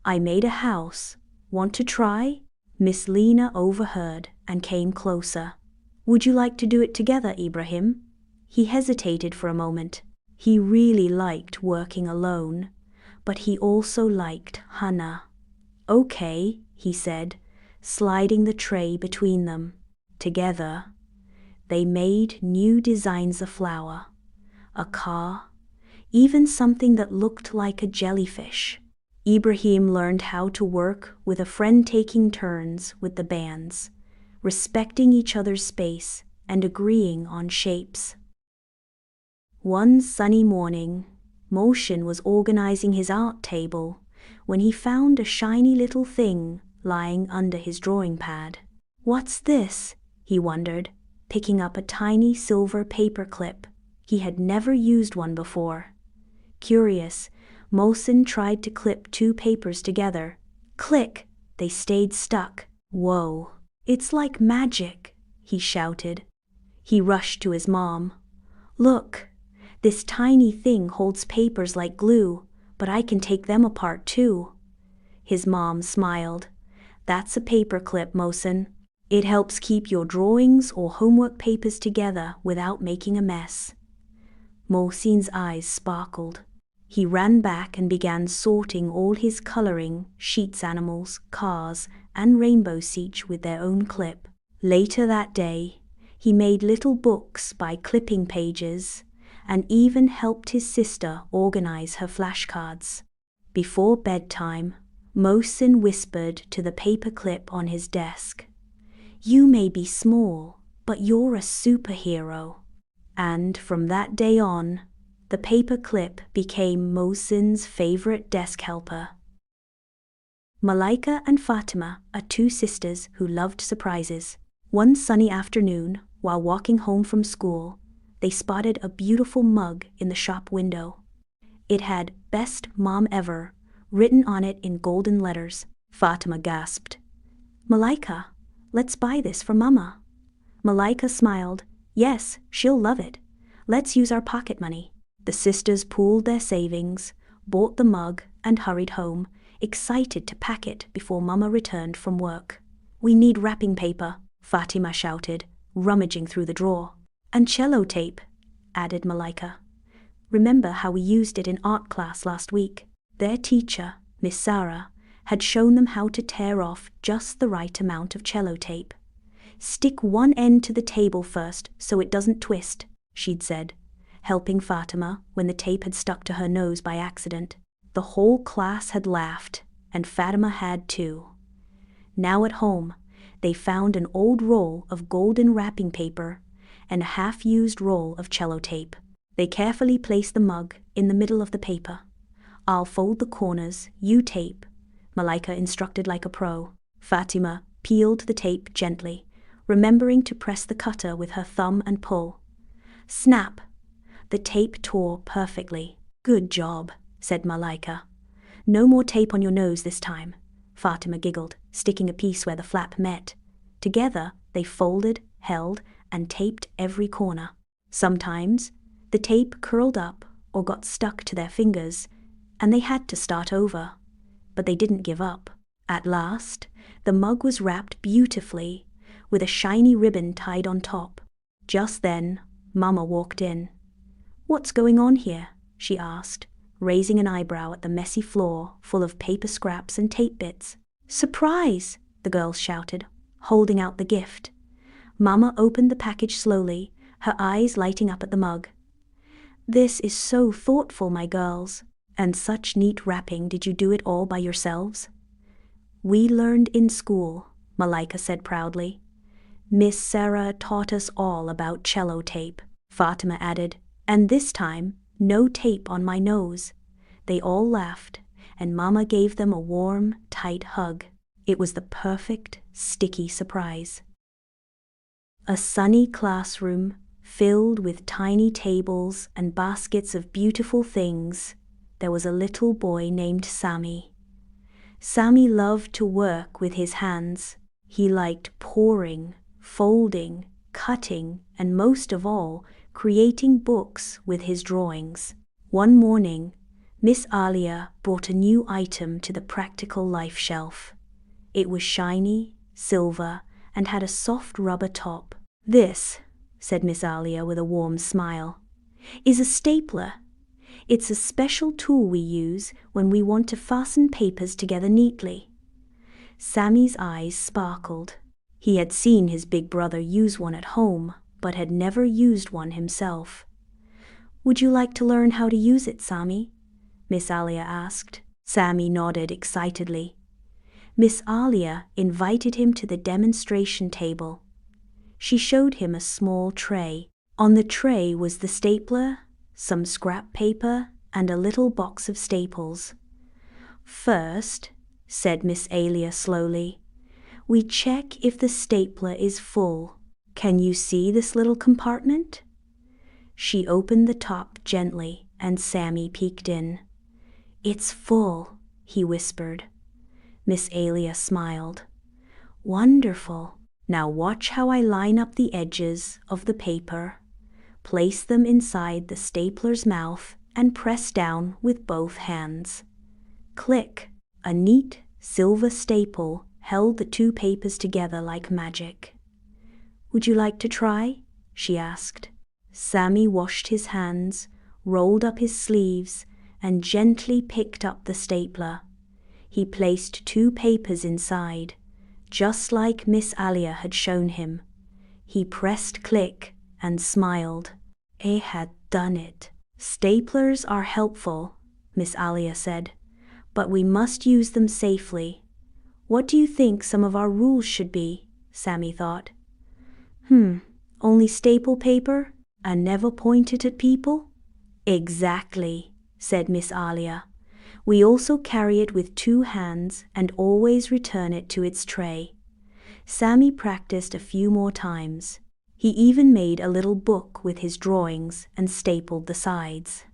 "I made a house. Want to try?" Miss Lena overheard and came closer. "Would you like to do it together, Ibrahim?" He hesitated for a moment. He really liked working alone, but he also liked Hannah. "Okay," he said, sliding the tray between them. Together, they made new designs of flower, a car, even something that looked like a jellyfish. Ibrahim learned how to work with a friend, taking turns with the bands, respecting each other's space and agreeing on shapes. One sunny morning, Mohsin was organizing his art table when he found a shiny little thing lying under his drawing pad. "What's this?" he wondered, picking up a tiny silver paper clip. He had never used one before. Curious, Mohsin tried to clip 2 papers together. Click! They stayed stuck. "Whoa, it's like magic," he shouted. He rushed to his mom. "Look, this tiny thing holds papers like glue, but I can take them apart too." His mom smiled. "That's a paper clip, Mohsin. It helps keep your drawings or homework papers together without making a mess." Mohsin's eyes sparkled. He ran back and began sorting all his coloring, sheets, animals, cars, and rainbows, each with their own clip. Later that day, he made little books by clipping pages and even helped his sister organize her flashcards. Before bedtime, Mohsin whispered to the paperclip on his desk, "You may be small, but you're a superhero." And from that day on, the paperclip became Mohsin's favorite desk helper. Malaika and Fatima are 2 sisters who loved surprises. One sunny afternoon, while walking home from school, they spotted a beautiful mug in the shop window. It had "Best Mom Ever" written on it in golden letters. Fatima gasped, "Malaika, let's buy this for Mama." Malaika smiled. "Yes, she'll love it. Let's use our pocket money." The sisters pooled their savings, bought the mug, and hurried home, excited to pack it before Mama returned from work. "We need wrapping paper," Fatima shouted, rummaging through the drawer. "And cello tape," added Malaika. "Remember how we used it in art class last week?" Their teacher, Miss Sarah, had shown them how to tear off just the right amount of cello tape. "Stick one end to the table first so it doesn't twist," she'd said, helping Fatima when the tape had stuck to her nose by accident. The whole class had laughed, and Fatima had too. Now at home, they found an old roll of golden wrapping paper and a half-used roll of cello tape. They carefully placed the mug in the middle of the paper. "I'll fold the corners, you tape," Malika instructed like a pro. Fatima peeled the tape gently, remembering to press the cutter with her thumb and pull. Snap! The tape tore perfectly. "Good job," said Malika. "No more tape on your nose this time," Fatima giggled, sticking a piece where the flap met. Together, they folded, held, and taped every corner. Sometimes, the tape curled up or got stuck to their fingers, and they had to start over. But they didn't give up. At last, the mug was wrapped beautifully, with a shiny ribbon tied on top. Just then, Mama walked in. "What's going on here?" she asked, raising an eyebrow at the messy floor full of paper scraps and tape bits. "Surprise!" the girls shouted, holding out the gift. Mama opened the package slowly, her eyes lighting up at the mug. "This is so thoughtful, my girls. And such neat wrapping. Did you do it all by yourselves?" "We learned in school," Malika said proudly. "Miss Sarah taught us all about cello tape," Fatima added. "And this time, no tape on my nose." They all laughed, and Mama gave them a warm, tight hug. It was the perfect, sticky surprise. A sunny classroom, filled with tiny tables and baskets of beautiful things. There was a little boy named Sammy. Sammy loved to work with his hands. He liked pouring, folding, cutting, and most of all, creating books with his drawings. One morning, Miss Alia brought a new item to the Practical Life shelf. It was shiny, silver, and had a soft rubber top. "This," said Miss Alia with a warm smile, "is a stapler. It's a special tool we use when we want to fasten papers together neatly." Sammy's eyes sparkled. He had seen his big brother use one at home, but had never used one himself. "Would you like to learn how to use it, Sammy?" Miss Alia asked. Sammy nodded excitedly. Miss Alia invited him to the demonstration table. She showed him a small tray. On the tray was the stapler, some scrap paper, and a little box of staples. "First," said Miss Alia slowly, "we check if the stapler is full. Can you see this little compartment?" She opened the top gently, and Sammy peeked in. "It's full," he whispered. Miss Alia smiled. "Wonderful. Now watch how I line up the edges of the paper. Place them inside the stapler's mouth and press down with both hands." Click! A neat silver staple held the two papers together like magic. "Would you like to try?" she asked. Sammy washed his hands, rolled up his sleeves, and gently picked up the stapler. He placed two papers inside, just like Miss Alia had shown him. He pressed click and smiled. He had done it. "Staplers are helpful," Miss Alia said, "but we must use them safely. What do you think some of our rules should be?" Sammy thought. Only staple paper and never point it at people?" "Exactly," said Miss Alia. "We also carry it with two hands and always return it to its tray." Sammy practiced a few more times. He even made a little book with his drawings and stapled the sides.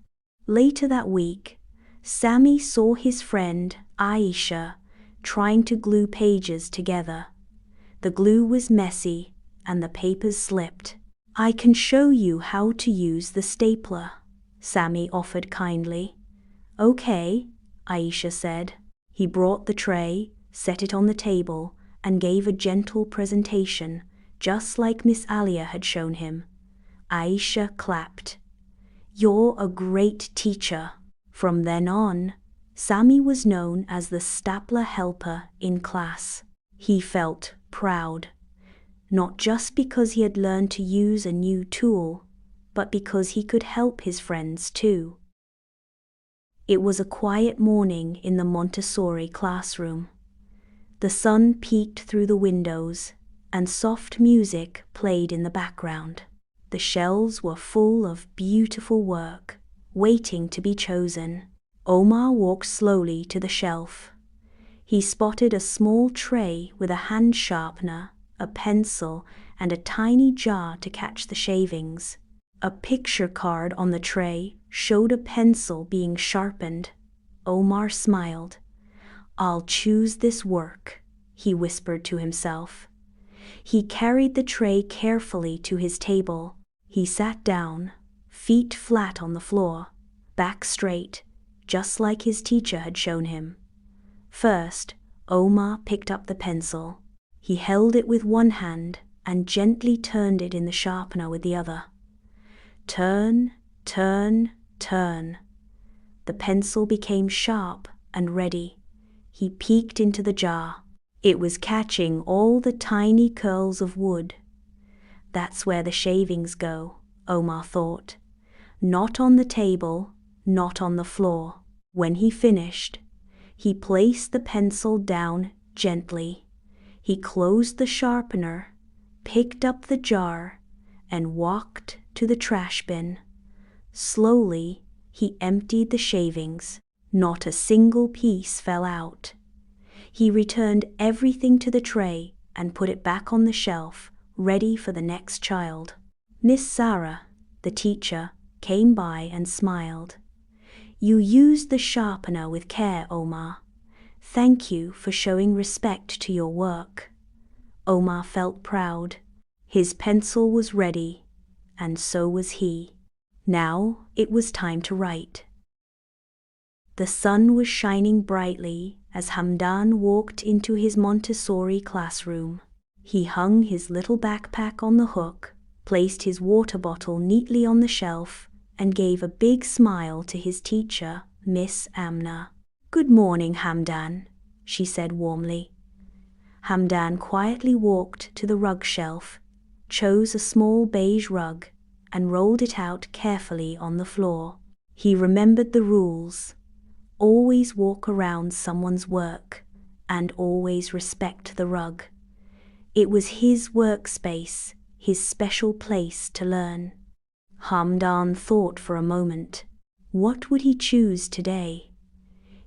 Later that week, Sammy saw his friend Aisha trying to glue pages together. The glue was messy and the papers slipped. "I can show you how to use the stapler," Sammy offered kindly. "Okay," Aisha said. He brought the tray, set it on the table, and gave a gentle presentation, just like Miss Alia had shown him. Aisha clapped. "You're a great teacher." From then on, Sammy was known as the stapler helper in class. He felt proud, not just because he had learned to use a new tool, but because he could help his friends too. It was a quiet morning in the Montessori classroom. The sun peeked through the windows, and soft music played in the background. The shelves were full of beautiful work, waiting to be chosen. Omar walked slowly to the shelf. He spotted a small tray with a hand sharpener, a pencil, and a tiny jar to catch the shavings. A picture card on the tray showed a pencil being sharpened. Omar smiled. "I'll choose this work," he whispered to himself. He carried the tray carefully to his table. He sat down, feet flat on the floor, back straight, just like his teacher had shown him. First, Omar picked up the pencil. He held it with one hand and gently turned it in the sharpener with the other. Turn, turn, turn. The pencil became sharp and ready. He peeked into the jar. It was catching all the tiny curls of wood. "That's where the shavings go," Omar thought. "Not on the table, not on the floor." When he finished, he placed the pencil down gently. He closed the sharpener, picked up the jar, and walked to the trash bin. Slowly, he emptied the shavings. Not a single piece fell out. He returned everything to the tray and put it back on the shelf, ready for the next child. Miss Sarah, the teacher, came by and smiled. "You used the sharpener with care, Omar. Thank you for showing respect to your work." Omar felt proud. His pencil was ready, and so was he. Now it was time to write. The sun was shining brightly as Hamdan walked into his Montessori classroom. He hung his little backpack on the hook, placed his water bottle neatly on the shelf, and gave a big smile to his teacher, Miss Amna. "Good morning, Hamdan," she said warmly. Hamdan quietly walked to the rug shelf, chose a small beige rug, and rolled it out carefully on the floor. He remembered the rules. Always walk around someone's work, and always respect the rug. It was his workspace, his special place to learn. Hamdan thought for a moment. What would he choose today?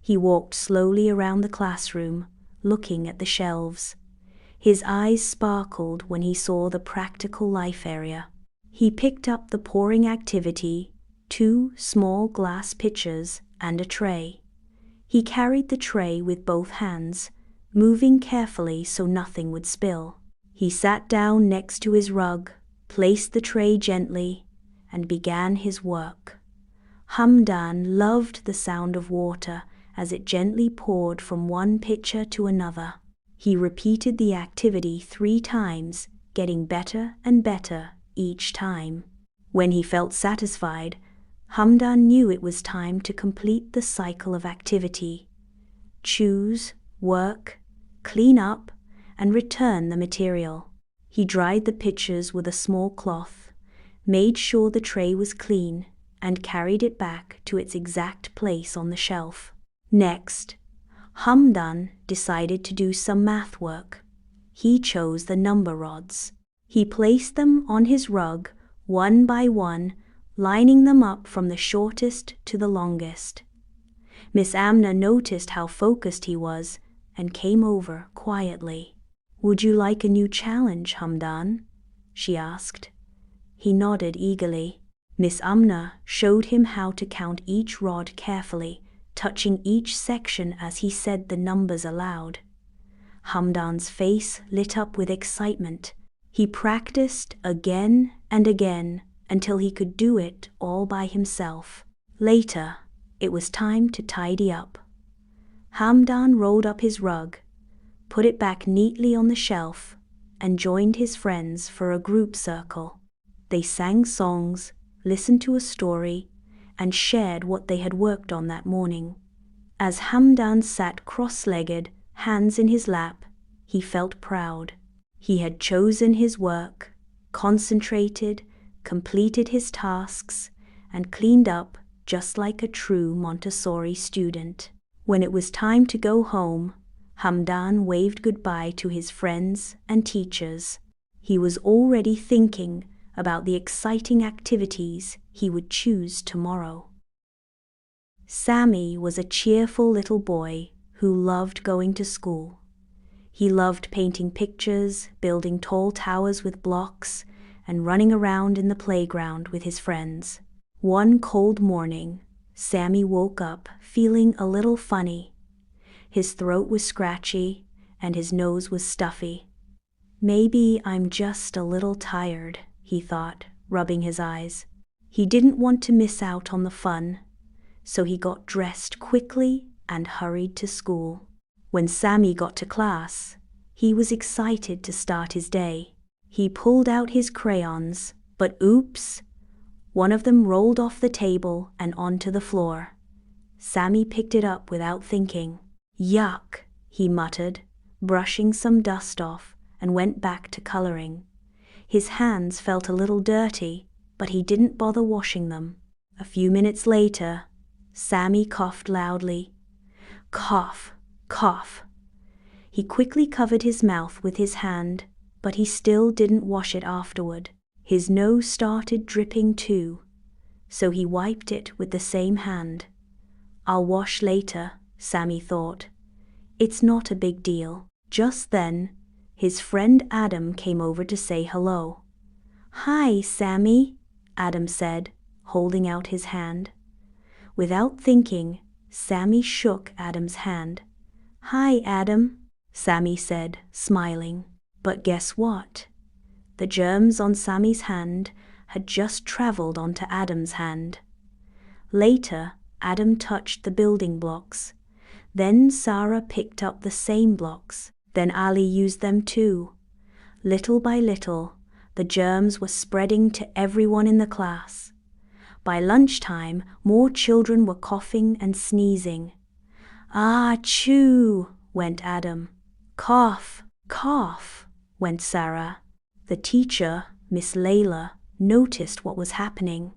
He walked slowly around the classroom, looking at the shelves. His eyes sparkled when he saw the practical life area. He picked up the pouring activity, 2 small glass pitchers, and a tray. He carried the tray with both hands, moving carefully so nothing would spill. He sat down next to his rug, placed the tray gently, and began his work. Hamdan loved the sound of water as it gently poured from one pitcher to another. He repeated the activity 3 times, getting better and better each time. When he felt satisfied, Hamdan knew it was time to complete the cycle of activity. Choose, work, clean up, and return the material. He dried the pitchers with a small cloth, made sure the tray was clean, and carried it back to its exact place on the shelf. Next, Hamdan decided to do some math work. He chose the number rods. He placed them on his rug, one by one, lining them up from the shortest to the longest. Miss Amna noticed how focused he was and came over quietly. "Would you like a new challenge, Hamdan?" she asked. He nodded eagerly. Miss Amna showed him how to count each rod carefully, touching each section as he said the numbers aloud. Hamdan's face lit up with excitement. He practiced again and again until he could do it all by himself. Later, it was time to tidy up. Hamdan rolled up his rug, put it back neatly on the shelf, and joined his friends for a group circle. They sang songs, listened to a story, and shared what they had worked on that morning. As Hamdan sat cross-legged, hands in his lap, he felt proud. He had chosen his work, concentrated, completed his tasks, and cleaned up just like a true Montessori student. When it was time to go home, Hamdan waved goodbye to his friends and teachers. He was already thinking about the exciting activities he would choose tomorrow. Sammy was a cheerful little boy who loved going to school. He loved painting pictures, building tall towers with blocks, and running around in the playground with his friends. One cold morning, Sammy woke up feeling a little funny. His throat was scratchy, and his nose was stuffy. "Maybe I'm just a little tired," he thought, rubbing his eyes. He didn't want to miss out on the fun, so he got dressed quickly and hurried to school. When Sammy got to class, he was excited to start his day. He pulled out his crayons, but oops! One of them rolled off the table and onto the floor. Sammy picked it up without thinking. "Yuck," he muttered, brushing some dust off, and went back to coloring. His hands felt a little dirty, but he didn't bother washing them. A few minutes later, Sammy coughed loudly. Cough, cough. He quickly covered his mouth with his hand, but he still didn't wash it afterward. His nose started dripping too, so he wiped it with the same hand. "I'll wash later," Sammy thought. "It's not a big deal." Just then, his friend Adam came over to say hello. "Hi, Sammy," Adam said, holding out his hand. Without thinking, Sammy shook Adam's hand. "Hi, Adam," Sammy said, smiling. But guess what? The germs on Sammy's hand had just traveled onto Adam's hand. Later, Adam touched the building blocks. Then Sarah picked up the same blocks. Then Ali used them too. Little by little, the germs were spreading to everyone in the class. By lunchtime, more children were coughing and sneezing. "Ah, choo," went Adam. "Cough, cough," went Sarah. The teacher, Miss Layla, noticed what was happening.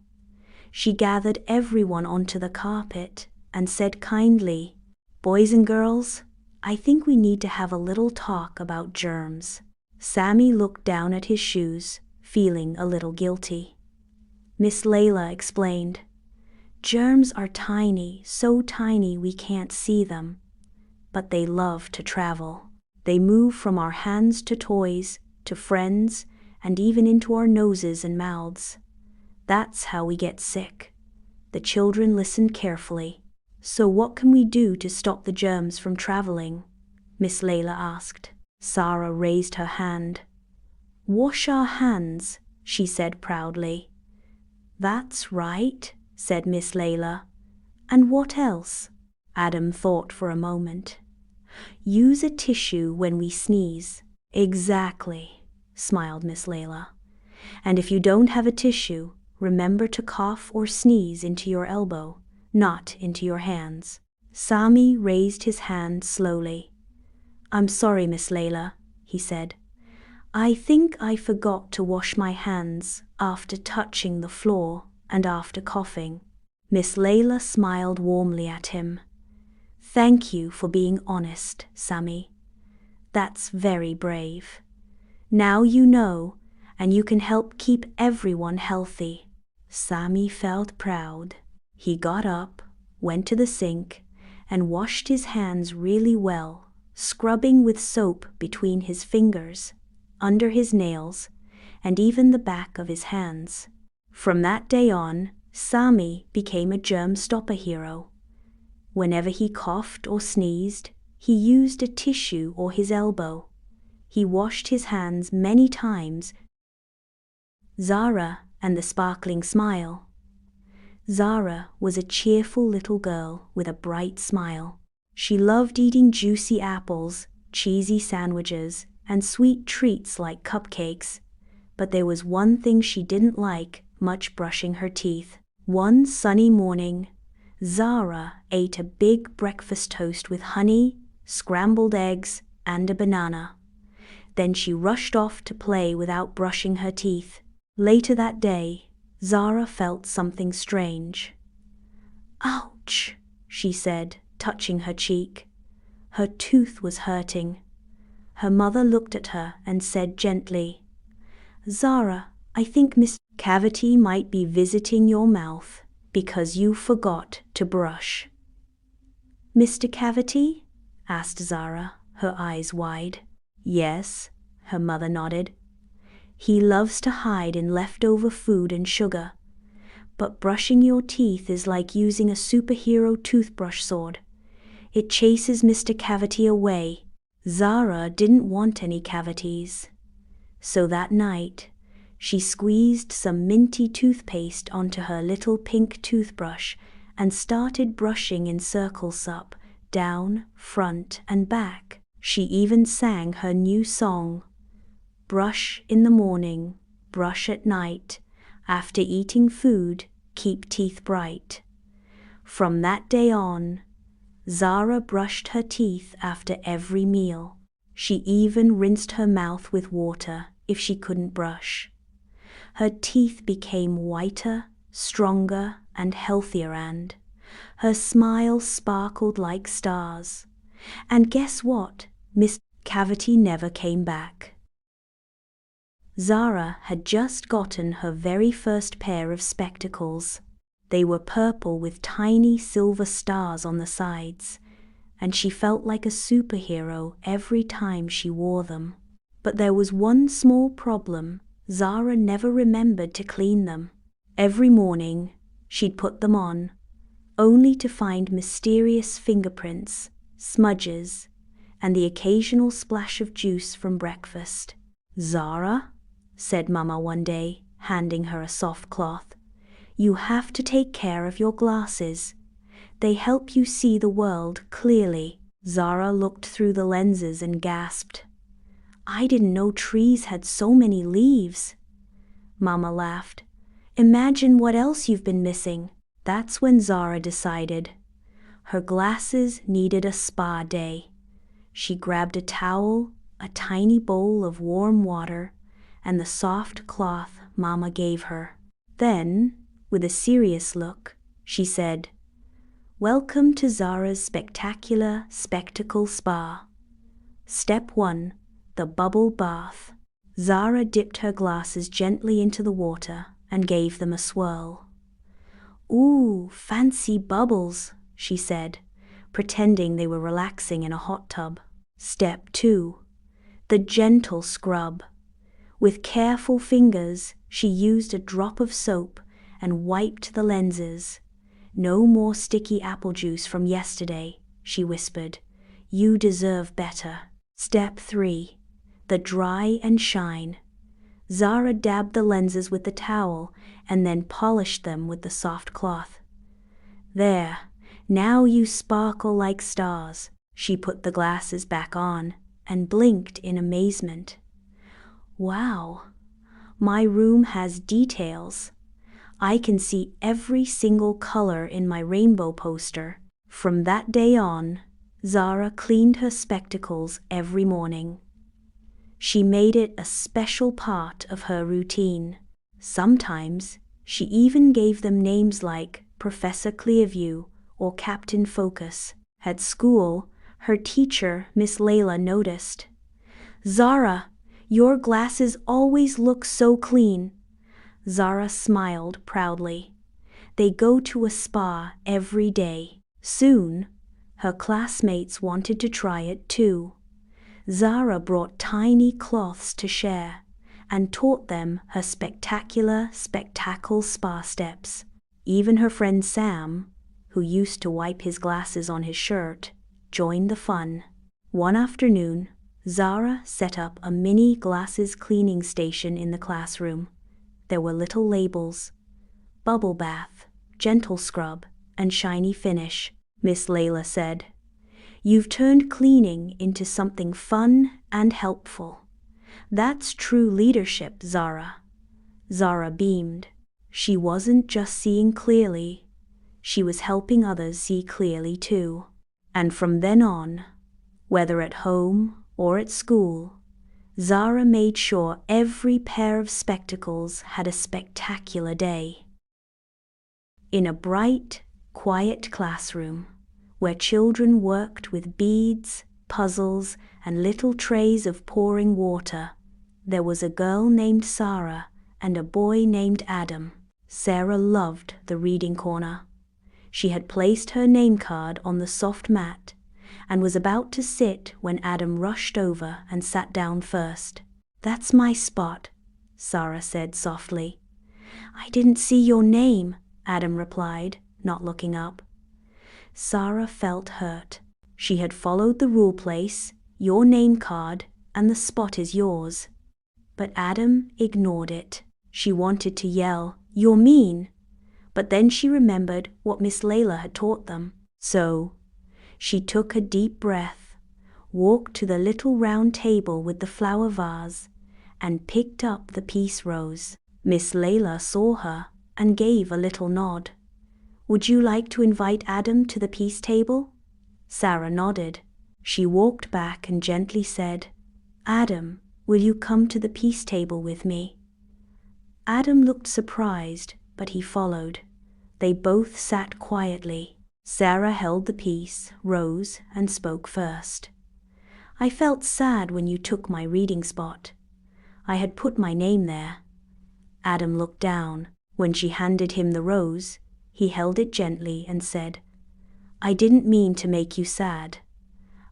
She gathered everyone onto the carpet and said kindly, "Boys and girls, I think we need to have a little talk about germs." Sammy looked down at his shoes, feeling a little guilty. Miss Layla explained, "Germs are tiny, so tiny we can't see them. But they love to travel. They move from our hands to toys, to friends, and even into our noses and mouths. That's how we get sick." The children listened carefully. "So what can we do to stop the germs from traveling?" Miss Layla asked. Sarah raised her hand. "Wash our hands," she said proudly. "That's right," said Miss Layla. "And what else?" Adam thought for a moment. "Use a tissue when we sneeze." "Exactly," smiled Miss Layla. "And if you don't have a tissue, remember to cough or sneeze into your elbow, not into your hands." Sammy raised his hand slowly. "I'm sorry, Miss Layla," he said. "I think I forgot to wash my hands after touching the floor and after coughing." Miss Layla smiled warmly at him. "Thank you for being honest, Sammy. That's very brave. Now you know, and you can help keep everyone healthy." Sammy felt proud. He got up, went to the sink, and washed his hands really well, scrubbing with soap between his fingers, under his nails, and even the back of his hands. From that day on, Sammy became a germ stopper hero. Whenever he coughed or sneezed, he used a tissue or his elbow. He washed his hands many times. Zara and the sparkling smile. Zara was a cheerful little girl with a bright smile. She loved eating juicy apples, cheesy sandwiches, and sweet treats like cupcakes. But there was one thing she didn't like, much brushing her teeth. One sunny morning, Zara ate a big breakfast toast with honey, scrambled eggs, and a banana. Then she rushed off to play without brushing her teeth. Later that day, Zara felt something strange. "Ouch," she said, touching her cheek. Her tooth was hurting. Her mother looked at her and said gently, "Zara, I think Miss Cavity might be visiting your mouth because you forgot to brush." "Mr. Cavity?" asked Zara, her eyes wide. "Yes," her mother nodded. "He loves to hide in leftover food and sugar. But brushing your teeth is like using a superhero toothbrush sword. It chases Mr. Cavity away." Zara didn't want any cavities. So that night, she squeezed some minty toothpaste onto her little pink toothbrush and started brushing in circles up, down, front, and back. She even sang her new song, "Brush in the morning, brush at night. After eating food, keep teeth bright." From that day on, Zara brushed her teeth after every meal. She even rinsed her mouth with water if she couldn't brush. Her teeth became whiter, stronger, and healthier, and her smile sparkled like stars. And guess what? Miss Cavity never came back. Zara had just gotten her very first pair of spectacles. They were purple with tiny silver stars on the sides, and she felt like a superhero every time she wore them. But there was one small problem. Zara never remembered to clean them. Every morning, she'd put them on, only to find mysterious fingerprints, smudges, and the occasional splash of juice from breakfast. "Zara," said Mama one day, handing her a soft cloth, "you have to take care of your glasses. They help you see the world clearly." Zara looked through the lenses and gasped, "I didn't know trees had so many leaves." Mama laughed. "Imagine what else you've been missing." That's when Zara decided her glasses needed a spa day. She grabbed a towel, a tiny bowl of warm water, and the soft cloth Mama gave her. Then, with a serious look, she said, "Welcome to Zara's spectacular spectacle spa. Step 1, the bubble bath." Zara dipped her glasses gently into the water and gave them a swirl. "Ooh, fancy bubbles," she said, pretending they were relaxing in a hot tub. Step 2, the gentle scrub. With careful fingers, she used a drop of soap and wiped the lenses. "No more sticky apple juice from yesterday," she whispered. "You deserve better." Step 3, the dry and shine. Zara dabbed the lenses with the towel and then polished them with the soft cloth. "There, now you sparkle like stars." She put the glasses back on and blinked in amazement. "Wow, my room has details. I can see every single color in my rainbow poster." From that day on, Zara cleaned her spectacles every morning. She made it a special part of her routine. Sometimes, she even gave them names like Professor Clearview or Captain Focus. At school, her teacher, Miss Layla, noticed, "Zara, your glasses always look so clean." Zara smiled proudly. They go to a spa every day. Soon, her classmates wanted to try it too. Zara brought tiny cloths to share and taught them her spectacular spectacle spa steps. Even her friend Sam, who used to wipe his glasses on his shirt, joined the fun. One afternoon, Zara set up a mini glasses cleaning station in the classroom. There were little labels: bubble bath, gentle scrub, and shiny finish. Miss Layla said, "You've turned cleaning into something fun and helpful. That's true leadership, Zara." Zara beamed. She wasn't just seeing clearly, she was helping others see clearly too. And from then on, whether at home or at school, Zara made sure every pair of spectacles had a spectacular day. In a bright, quiet classroom, where children worked with beads, puzzles, and little trays of pouring water. There was a girl named Sarah and a boy named Adam. Sarah loved the reading corner. She had placed her name card on the soft mat and was about to sit when Adam rushed over and sat down first. "That's my spot," Sarah said softly. "I didn't see your name," Adam replied, not looking up. Sarah felt hurt. She had followed the rule place, your name card, and the spot is yours. But Adam ignored it. She wanted to yell, "You're mean!" But then she remembered what Miss Layla had taught them. So she took a deep breath, walked to the little round table with the flower vase, and picked up the peace rose. Miss Layla saw her and gave a little nod. "Would you like to invite Adam to the peace table?" Sarah nodded. She walked back and gently said, "Adam, will you come to the peace table with me?" Adam looked surprised, but he followed. They both sat quietly. Sarah held the peace, rose, and spoke first. "I felt sad when you took my reading spot. I had put my name there." Adam looked down. When she handed him the rose, he held it gently and said, "I didn't mean to make you sad.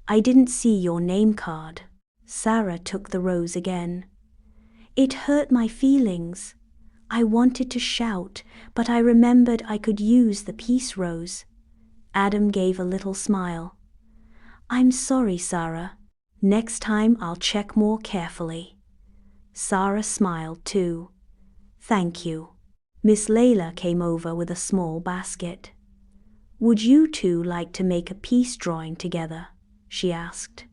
I didn't see your name card." Sarah took the rose again. "It hurt my feelings. I wanted to shout, but I remembered I could use the peace rose." Adam gave a little smile. "I'm sorry, Sarah. Next time I'll check more carefully." Sarah smiled too. "Thank you." Miss Layla came over with a small basket. "Would you two like to make a peace drawing together?" she asked.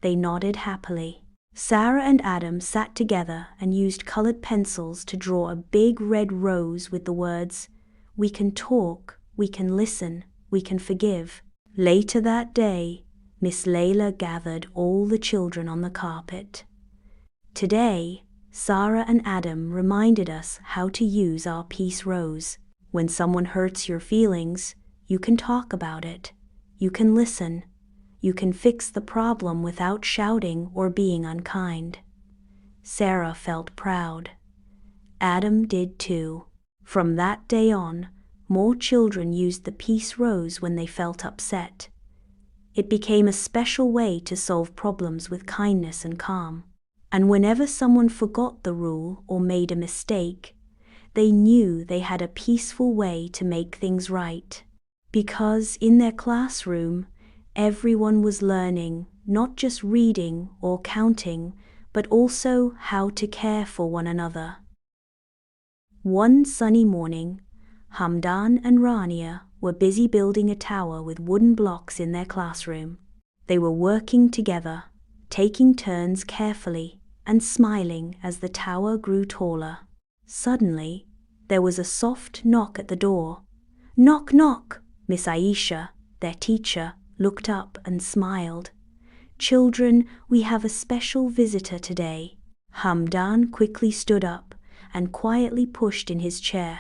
They nodded happily. Sarah and Adam sat together and used colored pencils to draw a big red rose with the words, "We can talk, we can listen, we can forgive." Later that day, Miss Layla gathered all the children on the carpet. Today, Sarah and Adam reminded us how to use our peace rose. When someone hurts your feelings, you can talk about it. You can listen. You can fix the problem without shouting or being unkind. Sarah felt proud. Adam did too. From that day on, more children used the peace rose when they felt upset. It became a special way to solve problems with kindness and calm. And whenever someone forgot the rule or made a mistake, they knew they had a peaceful way to make things right. Because in their classroom, everyone was learning not just reading or counting, but also how to care for one another. One sunny morning, Hamdan and Rania were busy building a tower with wooden blocks in their classroom. They were working together, taking turns carefully and smiling as the tower grew taller. Suddenly, there was a soft knock at the door. "Knock, knock!" Miss Aisha, their teacher, looked up and smiled. "Children, we have a special visitor today." Hamdan quickly stood up and quietly pushed in his chair.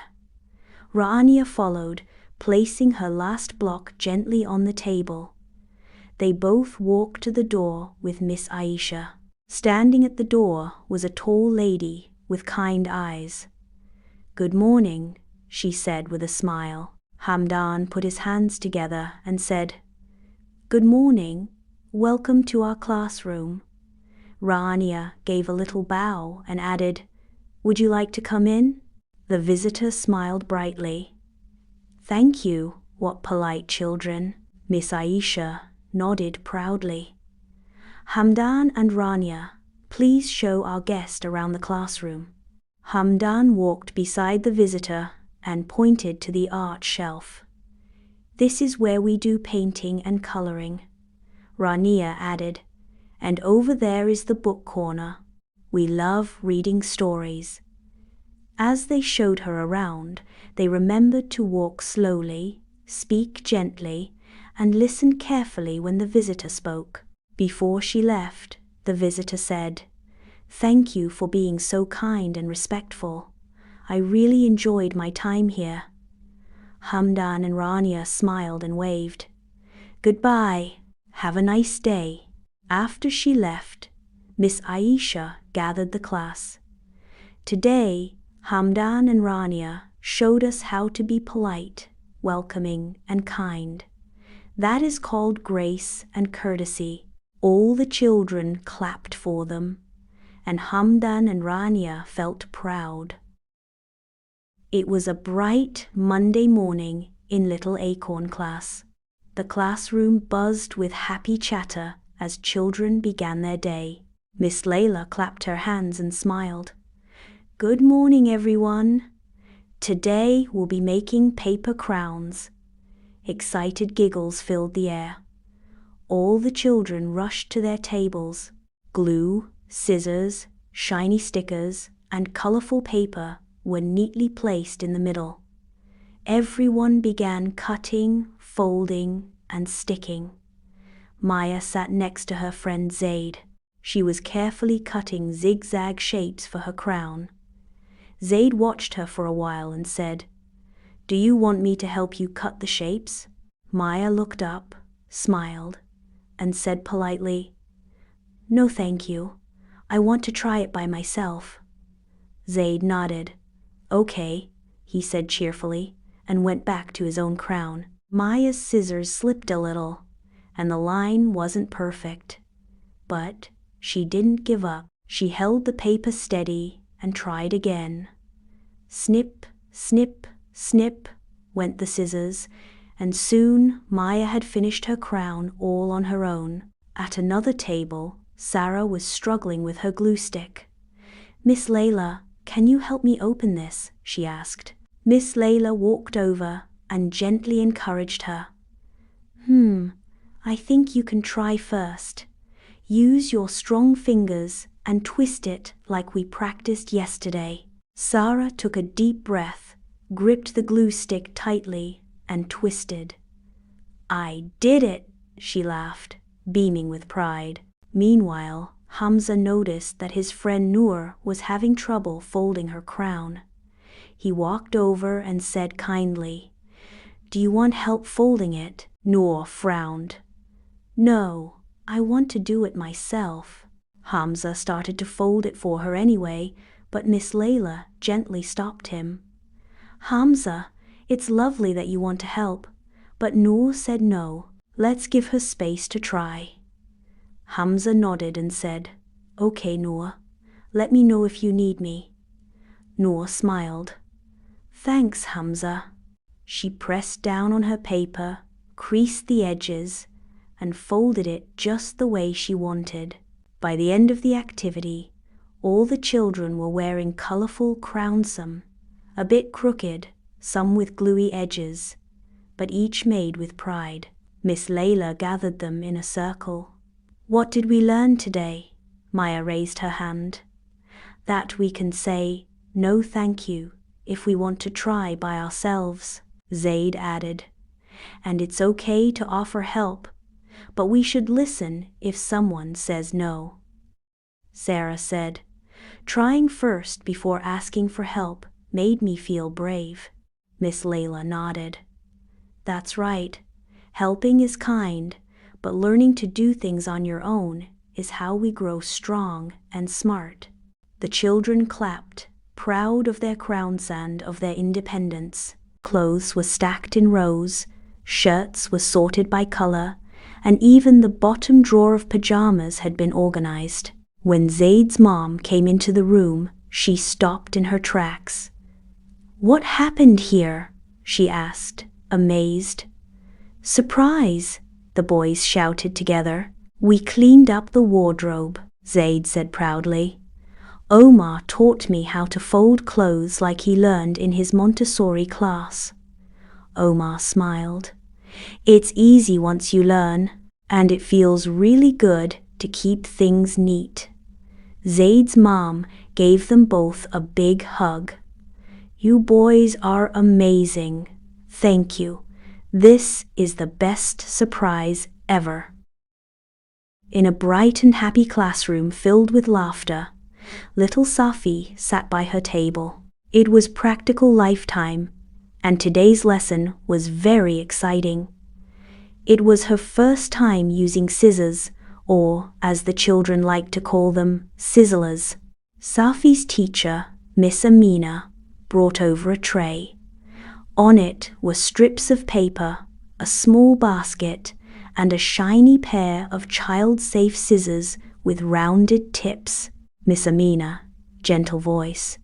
Rania followed, placing her last block gently on the table. They both walked to the door with Miss Aisha. Standing at the door was a tall lady with kind eyes. "Good morning," she said with a smile. Hamdan put his hands together and said, "Good morning. Welcome to our classroom." Rania gave a little bow and added, "Would you like to come in?" The visitor smiled brightly. "Thank you, what polite children." Miss Aisha nodded proudly. "Hamdan and Rania, please show our guest around the classroom." Hamdan walked beside the visitor and pointed to the art shelf. "This is where we do painting and coloring." Rania added, "And over there is the book corner. We love reading stories." As they showed her around, they remembered to walk slowly, speak gently, and listen carefully when the visitor spoke. Before she left, the visitor said, "Thank you for being so kind and respectful. I really enjoyed my time here." Hamdan and Rania smiled and waved. Goodbye. Have a nice day. After she left, Miss Aisha gathered the class. Today, Hamdan and Rania showed us how to be polite, welcoming, and kind. That is called grace and courtesy. All the children clapped for them, and Hamdan and Rania felt proud. It was a bright Monday morning in Little Acorn class. The classroom buzzed with happy chatter as children began their day. Miss Layla clapped her hands and smiled. Good morning, everyone. Today we'll be making paper crowns. Excited giggles filled the air. All the children rushed to their tables. Glue, scissors, shiny stickers, and colorful paper were neatly placed in the middle. Everyone began cutting, folding, and sticking. Maya sat next to her friend Zaid. She was carefully cutting zigzag shapes for her crown. Zaid watched her for a while and said, Do you want me to help you cut the shapes? Maya looked up, smiled, and said politely, No, thank you. I want to try it by myself. Zaid nodded. Okay, he said cheerfully, and went back to his own crown. Maya's scissors slipped a little, and the line wasn't perfect. But she didn't give up. She held the paper steady and tried again. Snip, snip, snip went the scissors, and soon Maya had finished her crown all on her own. At another table, Sarah was struggling with her glue stick. Miss Layla, can you help me open this? She asked. Miss Layla walked over and gently encouraged her. I think you can try first. Use your strong fingers and twist it like we practiced yesterday. Sarah took a deep breath, gripped the glue stick tightly, and twisted. I did it, she laughed, beaming with pride. Meanwhile, Hamza noticed that his friend Noor was having trouble folding her crown. He walked over and said kindly, Do you want help folding it? Noor frowned. No, I want to do it myself. Hamza started to fold it for her anyway, but Miss Layla gently stopped him. Hamza, it's lovely that you want to help, but Noor said no. Let's give her space to try. Hamza nodded and said, Okay, Noor, let me know if you need me. Noor smiled. Thanks, Hamza. She pressed down on her paper, creased the edges, and folded it just the way she wanted. By the end of the activity, all the children were wearing colorful crowns, some a bit crooked, some with gluey edges, but each made with pride. Miss Layla gathered them in a circle. What did we learn today? Maya raised her hand. That we can say, no thank you, if we want to try by ourselves, Zaid added. And it's okay to offer help, but we should listen if someone says no. Sarah said, Trying first before asking for help made me feel brave. Miss Layla nodded. That's right. Helping is kind, but learning to do things on your own is how we grow strong and smart. The children clapped, proud of their crowns and of their independence. Clothes were stacked in rows, shirts were sorted by color, and even the bottom drawer of pajamas had been organized. When Zaid's mom came into the room, she stopped in her tracks. What happened here? She asked, amazed. Surprise, the boys shouted together. We cleaned up the wardrobe, Zaid said proudly. Omar taught me how to fold clothes like he learned in his Montessori class. Omar smiled. It's easy once you learn, and it feels really good to keep things neat. Zaid's mom gave them both a big hug. You boys are amazing. Thank you. This is the best surprise ever. In a bright and happy classroom filled with laughter, little Safi sat by her table. It was practical life time, and today's lesson was very exciting. It was her first time using scissors, or, as the children like to call them, sizzlers. Safi's teacher, Miss Amina, brought over a tray. On it were strips of paper, a small basket, and a shiny pair of child-safe scissors with rounded tips. Miss Amina, gentle voice.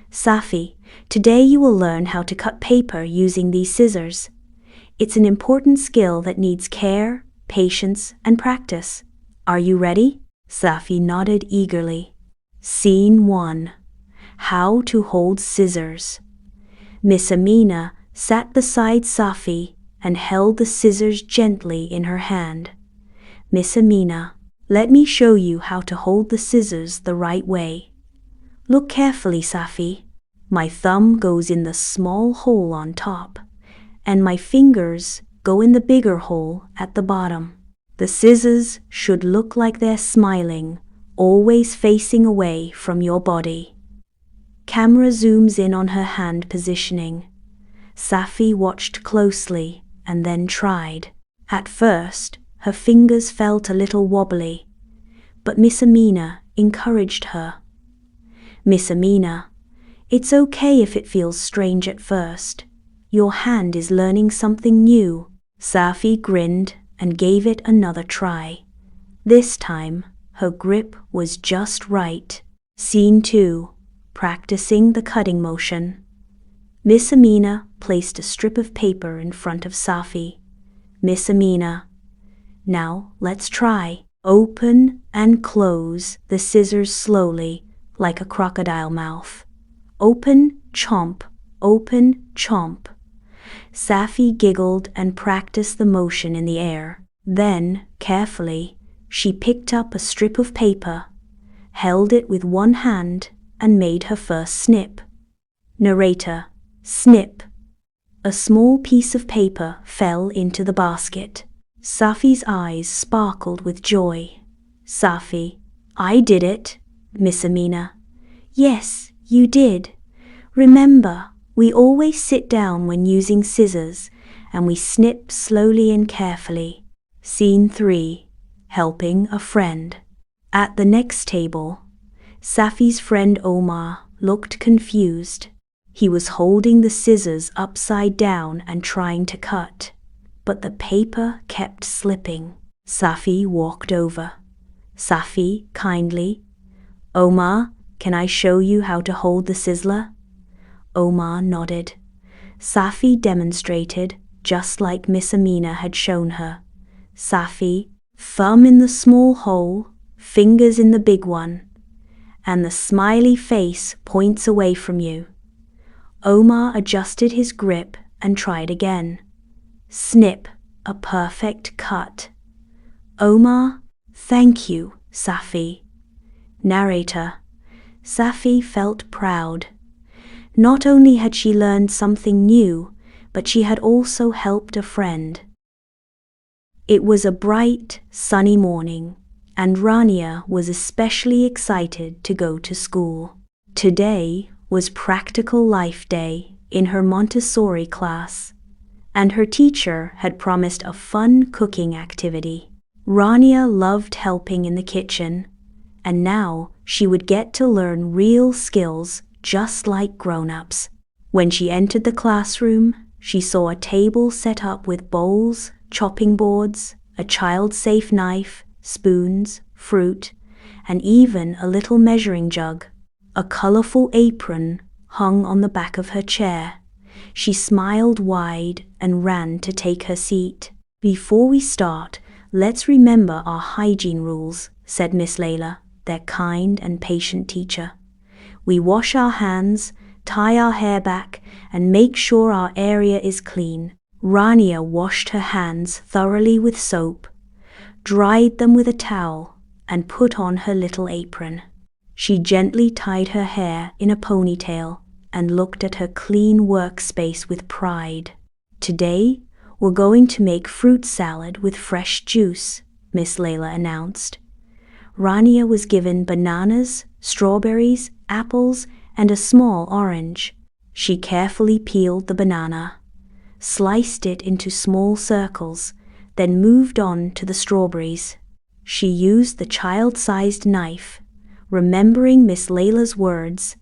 Safi, today you will learn how to cut paper using these scissors. It's an important skill that needs care, patience, and practice. Are you ready? Safi nodded eagerly. Scene 1. How to hold scissors. Miss Amina sat beside Safi and held the scissors gently in her hand. Miss Amina, let me show you how to hold the scissors the right way. Look carefully, Safi. My thumb goes in the small hole on top, and my fingers go in the bigger hole at the bottom. The scissors should look like they're smiling, always facing away from your body. Camera zooms in on her hand positioning. Safi watched closely and then tried. At first, her fingers felt a little wobbly, but Miss Amina encouraged her. Miss Amina, it's okay if it feels strange at first. Your hand is learning something new. Safi grinned and gave it another try. This time, her grip was just right. Scene 2. Practicing the cutting motion. Miss Amina placed a strip of paper in front of Safi. Miss Amina, now let's try. Open and close the scissors slowly, like a crocodile mouth. Open, chomp, open, chomp. Safi giggled and practiced the motion in the air. Then, carefully, she picked up a strip of paper, held it with one hand, and made her first snip. Narrator, snip. A small piece of paper fell into the basket. Safi's eyes sparkled with joy. Safi, I did it. Miss Amina, yes, you did. Remember, we always sit down when using scissors, and we snip slowly and carefully. Scene 3. Helping a friend. At the next table, Safi's friend Omar looked confused. He was holding the scissors upside down and trying to cut, but the paper kept slipping. Safi walked over. Safi, kindly, Omar, can I show you how to hold the sizzler? Omar nodded. Safi demonstrated, just like Miss Amina had shown her. Safi, thumb in the small hole, fingers in the big one, and the smiley face points away from you. Omar adjusted his grip and tried again. Snip, a perfect cut. Omar, thank you, Safi. Narrator, Safi felt proud. Not only had she learned something new, but she had also helped a friend. It was a bright, sunny morning, and Rania was especially excited to go to school. Today was Practical Life Day in her Montessori class, and her teacher had promised a fun cooking activity. Rania loved helping in the kitchen, and now she would get to learn real skills just like grown-ups. When she entered the classroom, she saw a table set up with bowls, chopping boards, a child-safe knife, spoons, fruit, and even a little measuring jug. A colorful apron hung on the back of her chair. She smiled wide and ran to take her seat. Before we start, let's remember our hygiene rules, said Miss Layla, their kind and patient teacher. We wash our hands, tie our hair back, and make sure our area is clean. Rania washed her hands thoroughly with soap, dried them with a towel, and put on her little apron. She gently tied her hair in a ponytail and looked at her clean workspace with pride. Today, we're going to make fruit salad with fresh juice, Miss Layla announced. Rania was given bananas, strawberries, apples, and a small orange. She carefully peeled the banana, sliced it into small circles, then moved on to the strawberries. She used the child-sized knife, remembering Miss Layla's words,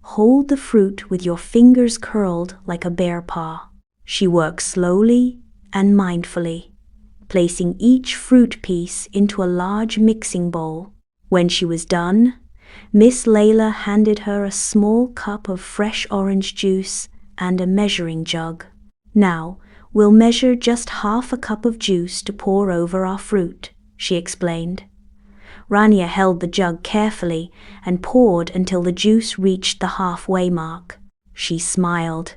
"Hold the fruit with your fingers curled like a bear paw." She worked slowly and mindfully, placing each fruit piece into a large mixing bowl. When she was done, Miss Layla handed her a small cup of fresh orange juice and a measuring jug. "Now, we'll measure just half a cup of juice to pour over our fruit," she explained. Rania held the jug carefully and poured until the juice reached the halfway mark. She smiled.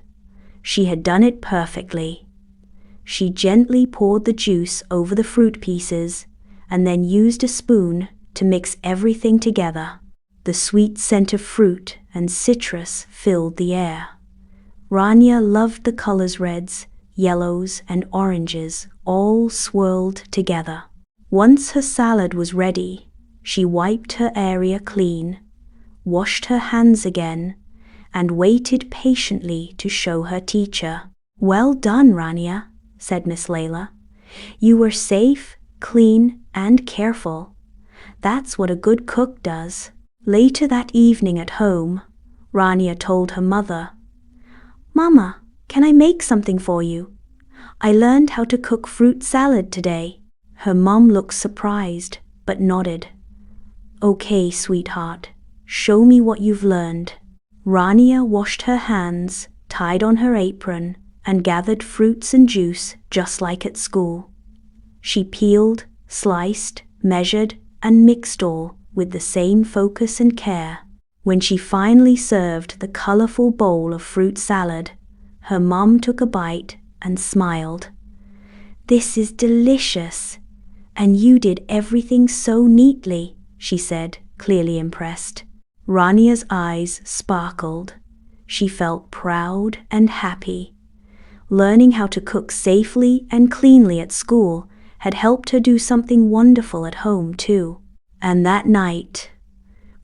She had done it perfectly. She gently poured the juice over the fruit pieces and then used a spoon to mix everything together. The sweet scent of fruit and citrus filled the air. Rania loved the colors reds, yellows, and oranges all swirled together. Once her salad was ready, she wiped her area clean, washed her hands again, and waited patiently to show her teacher. "Well done, Rania," said Miss Layla. "You were safe, clean, and careful. That's what a good cook does." Later that evening at home, Rania told her mother, "Mama, can I make something for you? I learned how to cook fruit salad today." Her mom looked surprised, but nodded. "Okay, sweetheart, show me what you've learned." Rania washed her hands, tied on her apron, and gathered fruits and juice just like at school. She peeled, sliced, measured, and mixed all with the same focus and care. When she finally served the colorful bowl of fruit salad, her mom took a bite and smiled. "This is delicious, and you did everything so neatly," she said, clearly impressed. Rania's eyes sparkled. She felt proud and happy. Learning how to cook safely and cleanly at school had helped her do something wonderful at home, too. And that night,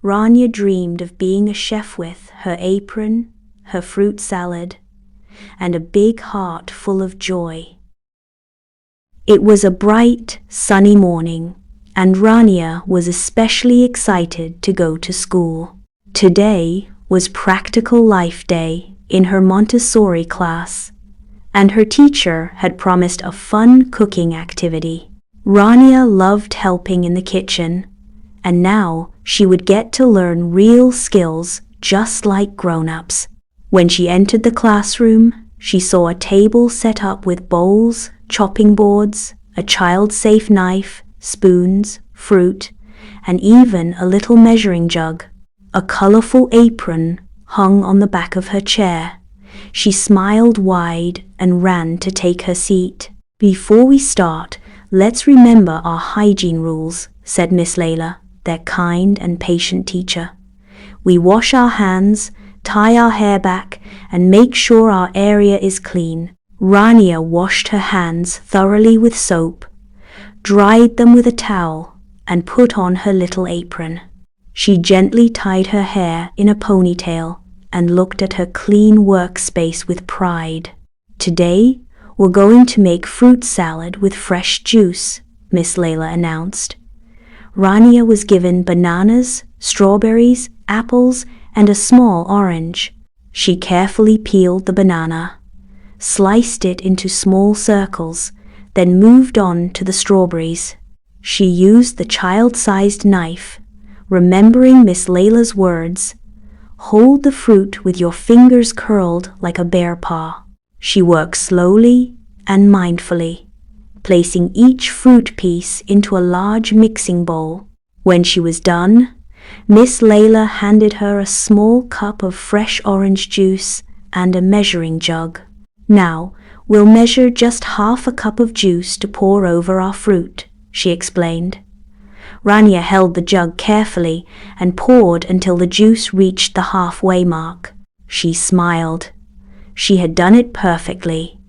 Rania dreamed of being a chef with her apron, her fruit salad, and a big heart full of joy. It was a bright, sunny morning, and Rania was especially excited to go to school. Today was Practical Life Day in her Montessori class, and her teacher had promised a fun cooking activity. Rania loved helping in the kitchen, and now she would get to learn real skills just like grown-ups. When she entered the classroom, she saw a table set up with bowls, chopping boards, a child-safe knife, spoons, fruit, and even a little measuring jug. A colorful apron hung on the back of her chair. She smiled wide and ran to take her seat. "Before we start, let's remember our hygiene rules," said Miss Layla, their kind and patient teacher. "We wash our hands, tie our hair back, and make sure our area is clean." Rania washed her hands thoroughly with soap, dried them with a towel, and put on her little apron. She gently tied her hair in a ponytail and looked at her clean workspace with pride. "Today, we're going to make fruit salad with fresh juice," Miss Layla announced. Rania was given bananas, strawberries, apples, and a small orange. She carefully peeled the banana, sliced it into small circles, then moved on to the strawberries. She used the child-sized knife, remembering Miss Layla's words, "Hold the fruit with your fingers curled like a bear paw." She worked slowly and mindfully, placing each fruit piece into a large mixing bowl. When she was done, Miss Layla handed her a small cup of fresh orange juice and a measuring jug. "Now, we'll measure just half a cup of juice to pour over our fruit," she explained. Rania held the jug carefully and poured until the juice reached the halfway mark. She smiled. She had done it perfectly.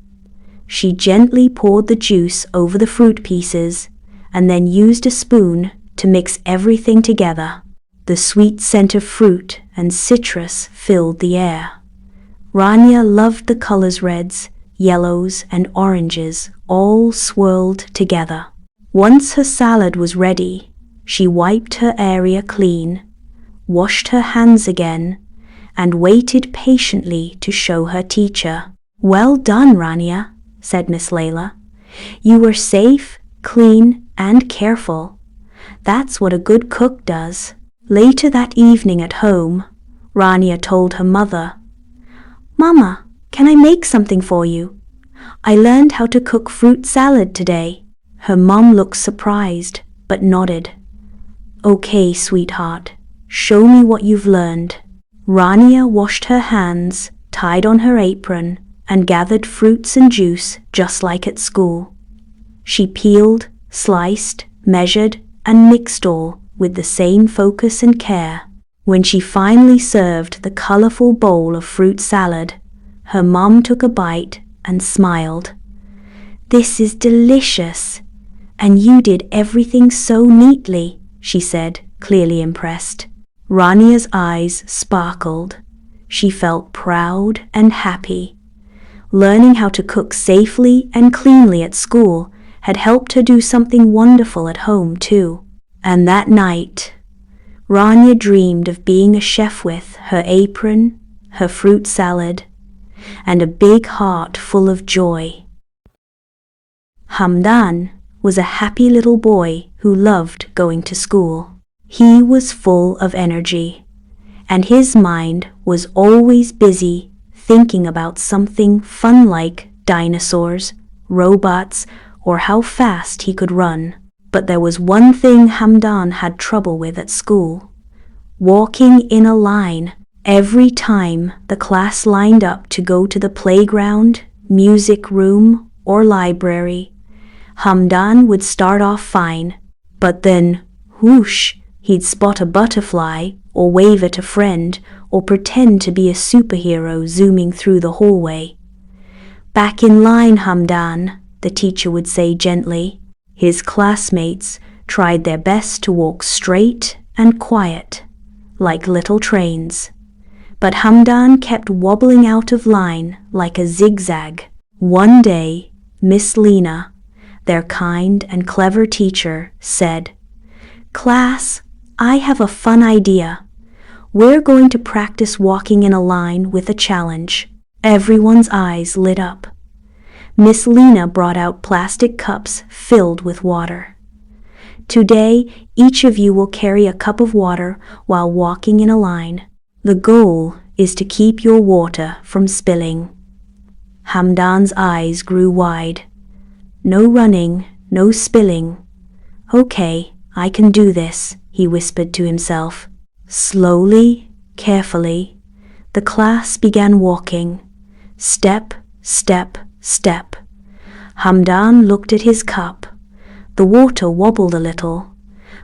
She gently poured the juice over the fruit pieces and then used a spoon to mix everything together. The sweet scent of fruit and citrus filled the air. Rania loved the colors reds, yellows, and oranges all swirled together. Once her salad was ready, she wiped her area clean, washed her hands again, and waited patiently to show her teacher. "Well done, Rania," said Miss Layla. "You were safe, clean, and careful. That's what a good cook does." Later that evening at home, Rania told her mother, "Mama, can I make something for you? I learned how to cook fruit salad today." Her mom looked surprised, but nodded. "Okay, sweetheart, show me what you've learned." Rania washed her hands, tied on her apron, and gathered fruits and juice just like at school. She peeled, sliced, measured, and mixed all with the same focus and care. When she finally served the colorful bowl of fruit salad, her mom took a bite and smiled. "This is delicious, and you did everything so neatly," she said, clearly impressed. Rania's eyes sparkled. She felt proud and happy. Learning how to cook safely and cleanly at school had helped her do something wonderful at home too. And that night, Rania dreamed of being a chef with her apron, her fruit salad, and a big heart full of joy. Hamdan was a happy little boy who loved going to school. He was full of energy, and his mind was always busy thinking about something fun like dinosaurs, robots, or how fast he could run. But there was one thing Hamdan had trouble with at school: walking in a line. Every time the class lined up to go to the playground, music room, or library, Hamdan would start off fine, but then, whoosh, he'd spot a butterfly, or wave at a friend, or pretend to be a superhero zooming through the hallway. "Back in line, Hamdan," the teacher would say gently. His classmates tried their best to walk straight and quiet, like little trains. But Hamdan kept wobbling out of line like a zigzag. One day, Miss Lena, their kind and clever teacher, said, "Class, I have a fun idea. We're going to practice walking in a line with a challenge." Everyone's eyes lit up. Miss Lena brought out plastic cups filled with water. "Today, each of you will carry a cup of water while walking in a line. The goal is to keep your water from spilling." Hamdan's eyes grew wide. "No running, no spilling. Okay, I can do this," he whispered to himself. Slowly, carefully, the class began walking. Step, step, step. Hamdan looked at his cup. The water wobbled a little,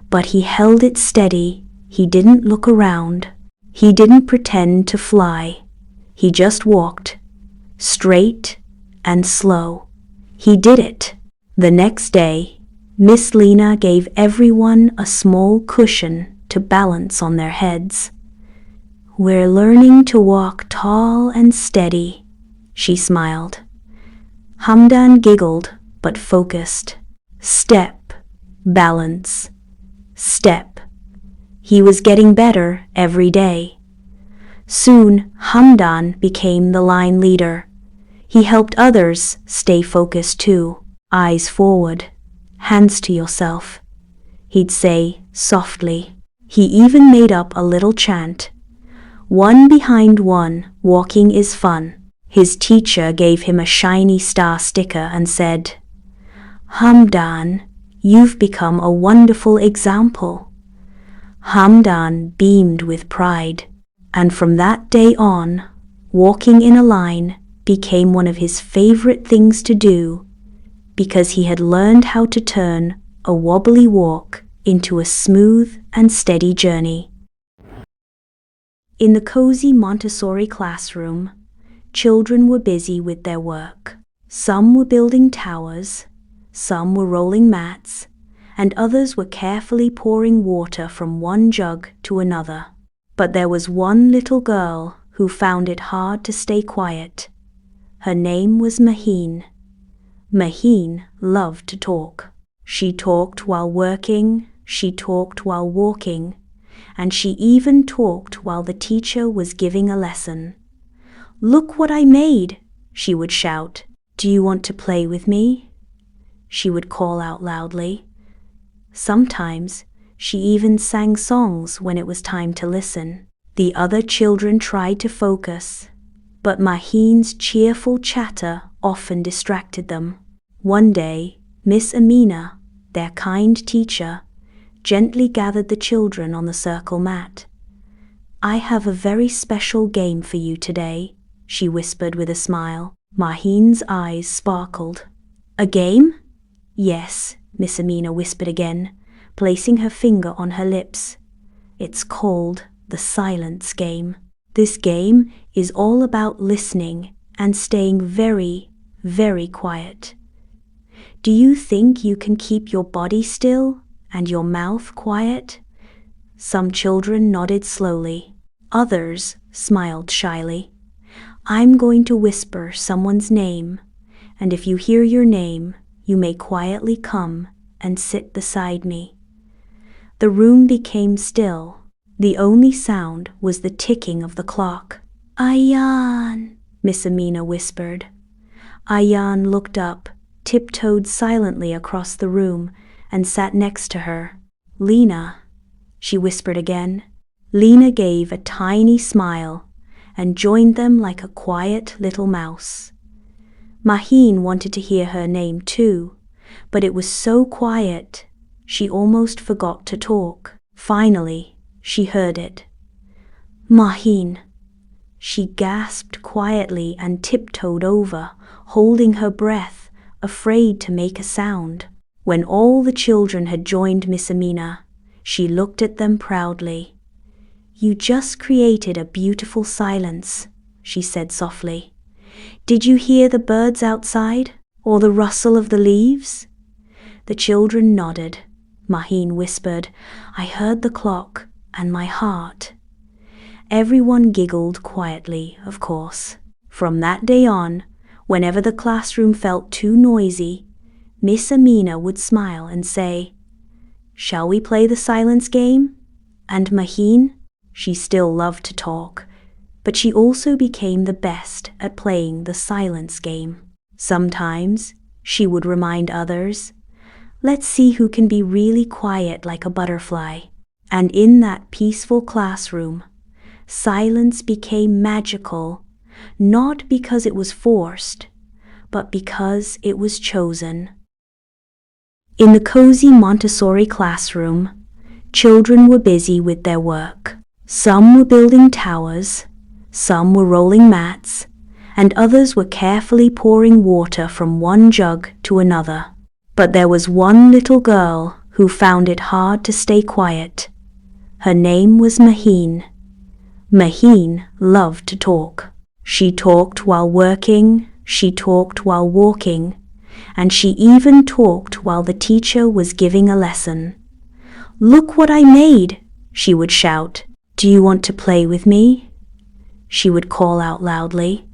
but he held it steady. He didn't look around. He didn't pretend to fly. He just walked, straight and slow. He did it. The next day, Miss Lena gave everyone a small cushion to balance on their heads. "We're learning to walk tall and steady," she smiled. Hamdan giggled, but focused. Step, balance, step. He was getting better every day. Soon, Hamdan became the line leader. He helped others stay focused too. "Eyes forward, hands to yourself," he'd say softly. He even made up a little chant. "One behind one, walking is fun." His teacher gave him a shiny star sticker and said, "Hamdan, you've become a wonderful example." Hamdan beamed with pride, and from that day on, walking in a line became one of his favorite things to do, because he had learned how to turn a wobbly walk into a smooth and steady journey. In the cozy Montessori classroom, children were busy with their work. Some were building towers, some were rolling mats, and others were carefully pouring water from one jug to another. But there was one little girl who found it hard to stay quiet. Her name was Maheen. Maheen loved to talk. She talked while working, she talked while walking, and she even talked while the teacher was giving a lesson. "Look what I made," she would shout. "Do you want to play with me?" she would call out loudly. Sometimes she even sang songs when it was time to listen. The other children tried to focus, but Maheen's cheerful chatter often distracted them. One day, Miss Amina, their kind teacher, gently gathered the children on the circle mat. "I have a very special game for you today," she whispered with a smile. Maheen's eyes sparkled. "A game?" "Yes," Miss Amina whispered again, placing her finger on her lips. "It's called the silence game. This game is all about listening and staying very, very quiet. Do you think you can keep your body still and your mouth quiet?" Some children nodded slowly. Others smiled shyly. "I'm going to whisper someone's name, and if you hear your name, you may quietly come and sit beside me." The room became still. The only sound was the ticking of the clock. "Ayan," Miss Amina whispered. Ayan looked up, tiptoed silently across the room, and sat next to her. "Lena," she whispered again. Lena gave a tiny smile and joined them like a quiet little mouse. Maheen wanted to hear her name too, but it was so quiet, she almost forgot to talk. Finally, she heard it. "Maheen." She gasped quietly and tiptoed over, holding her breath, afraid to make a sound. When all the children had joined Miss Amina, she looked at them proudly. "You just created a beautiful silence," she said softly. "Did you hear the birds outside, or the rustle of the leaves?" The children nodded. Maheen whispered, "I heard the clock and my heart." Everyone giggled quietly, of course. From that day on, whenever the classroom felt too noisy, Miss Amina would smile and say, "Shall we play the silence game?" And Maheen, she still loved to talk, but she also became the best at playing the silence game. Sometimes she would remind others, "Let's see who can be really quiet like a butterfly." And in that peaceful classroom, silence became magical, not because it was forced, but because it was chosen. In the cozy Montessori classroom, children were busy with their work. Some were building towers, some were rolling mats, and others were carefully pouring water from one jug to another. But there was one little girl who found it hard to stay quiet. Her name was Maheen. Maheen loved to talk. She talked while working, she talked while walking, and she even talked while the teacher was giving a lesson. "Look what I made," she would shout. "Do you want to play with me?" she would call out loudly.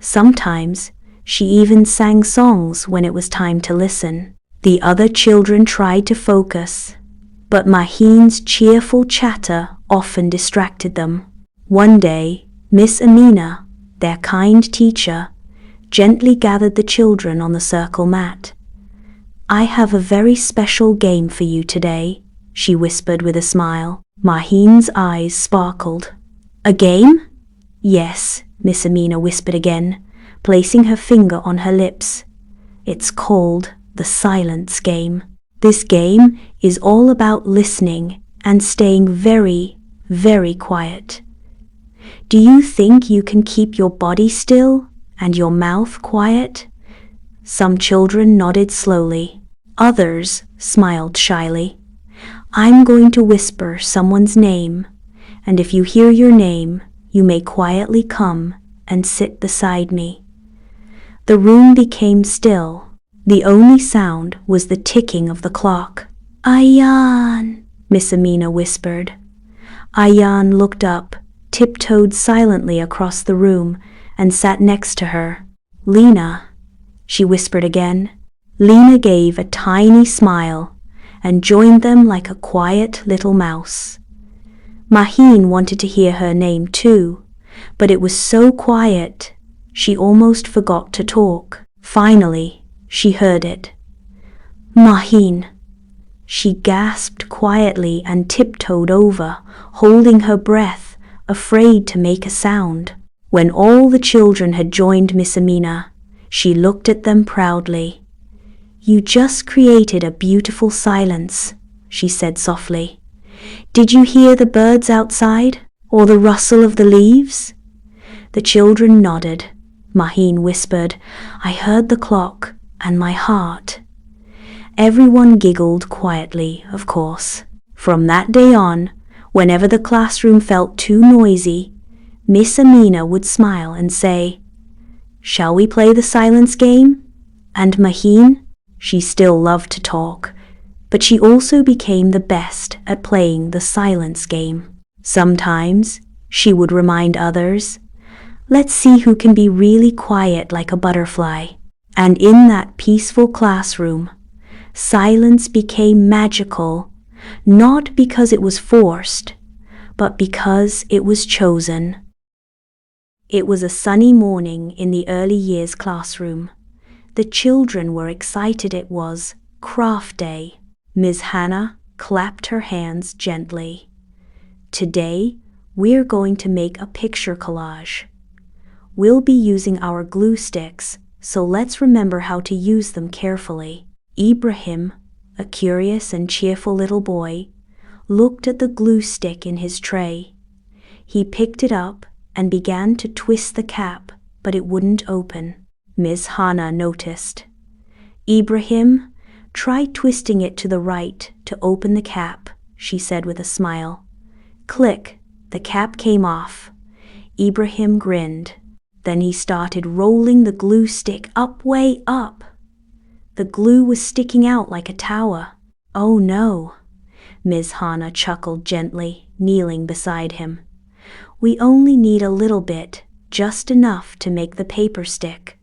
Sometimes she even sang songs when it was time to listen. The other children tried to focus, but Maheen's cheerful chatter often distracted them. One day, Miss Amina, their kind teacher, gently gathered the children on the circle mat. "I have a very special game for you today," she whispered with a smile. Maheen's eyes sparkled. "A game?" "Yes," Miss Amina whispered again, placing her finger on her lips. "It's called the silence game. This game is all about listening and staying very, very quiet. Do you think you can keep your body still and your mouth quiet?" Some children nodded slowly. Others smiled shyly. "I'm going to whisper someone's name, and if you hear your name, you may quietly come and sit beside me." The room became still. The only sound was the ticking of the clock. "Ayan," Miss Amina whispered. Ayan looked up, tiptoed silently across the room, and sat next to her. "Lena," she whispered again. Lena gave a tiny smile and joined them like a quiet little mouse. Maheen wanted to hear her name too, but it was so quiet, she almost forgot to talk. Finally, she heard it. Maheen. She gasped quietly and tiptoed over, holding her breath, afraid to make a sound. When all the children had joined Miss Amina, she looked at them proudly. You just created a beautiful silence, she said softly. Did you hear the birds outside, or the rustle of the leaves? The children nodded. Maheen whispered, I heard the clock and my heart. Everyone giggled quietly, of course. From that day on, whenever the classroom felt too noisy, Miss Amina would smile and say, Shall we play the silence game? And Maheen? She still loved to talk, but she also became the best at playing the silence game. Sometimes she would remind others, let's see who can be really quiet like a butterfly. And in that peaceful classroom, silence became magical, not because it was forced, but because it was chosen. It was a sunny morning in the early years classroom. The children were excited. It was craft day. Ms. Hannah clapped her hands gently. Today, we're going to make a picture collage. We'll be using our glue sticks, so let's remember how to use them carefully. Ibrahim, a curious and cheerful little boy, looked at the glue stick in his tray. He picked it up and began to twist the cap, but it wouldn't open. Miss Hannah noticed. Ibrahim, try twisting it to the right to open the cap, she said with a smile. Click, the cap came off. Ibrahim grinned. Then he started rolling the glue stick up, way up. The glue was sticking out like a tower. Oh no, Miss Hannah chuckled gently, kneeling beside him. We only need a little bit, just enough to make the paper stick.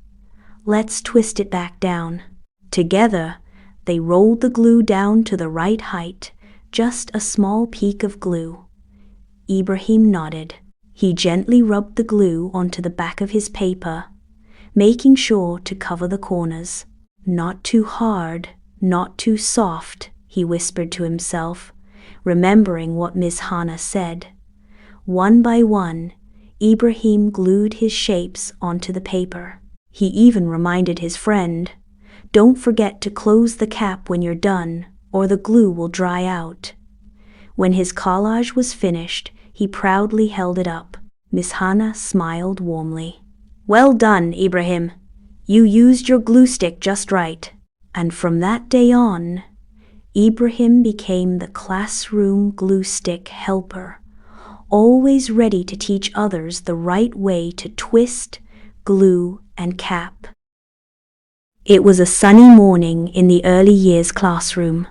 Let's twist it back down. Together, they rolled the glue down to the right height, just a small peak of glue. Ibrahim nodded. He gently rubbed the glue onto the back of his paper, making sure to cover the corners. Not too hard, not too soft, he whispered to himself, remembering what Miss Hannah said. One by one, Ibrahim glued his shapes onto the paper. He even reminded his friend, don't forget to close the cap when you're done, or the glue will dry out. When his collage was finished, he proudly held it up. Miss Hannah smiled warmly. Well done, Ibrahim. You used your glue stick just right. And from that day on, Ibrahim became the classroom glue stick helper, always ready to teach others the right way to twist, glue, and cap. It was a sunny morning in the early years classroom.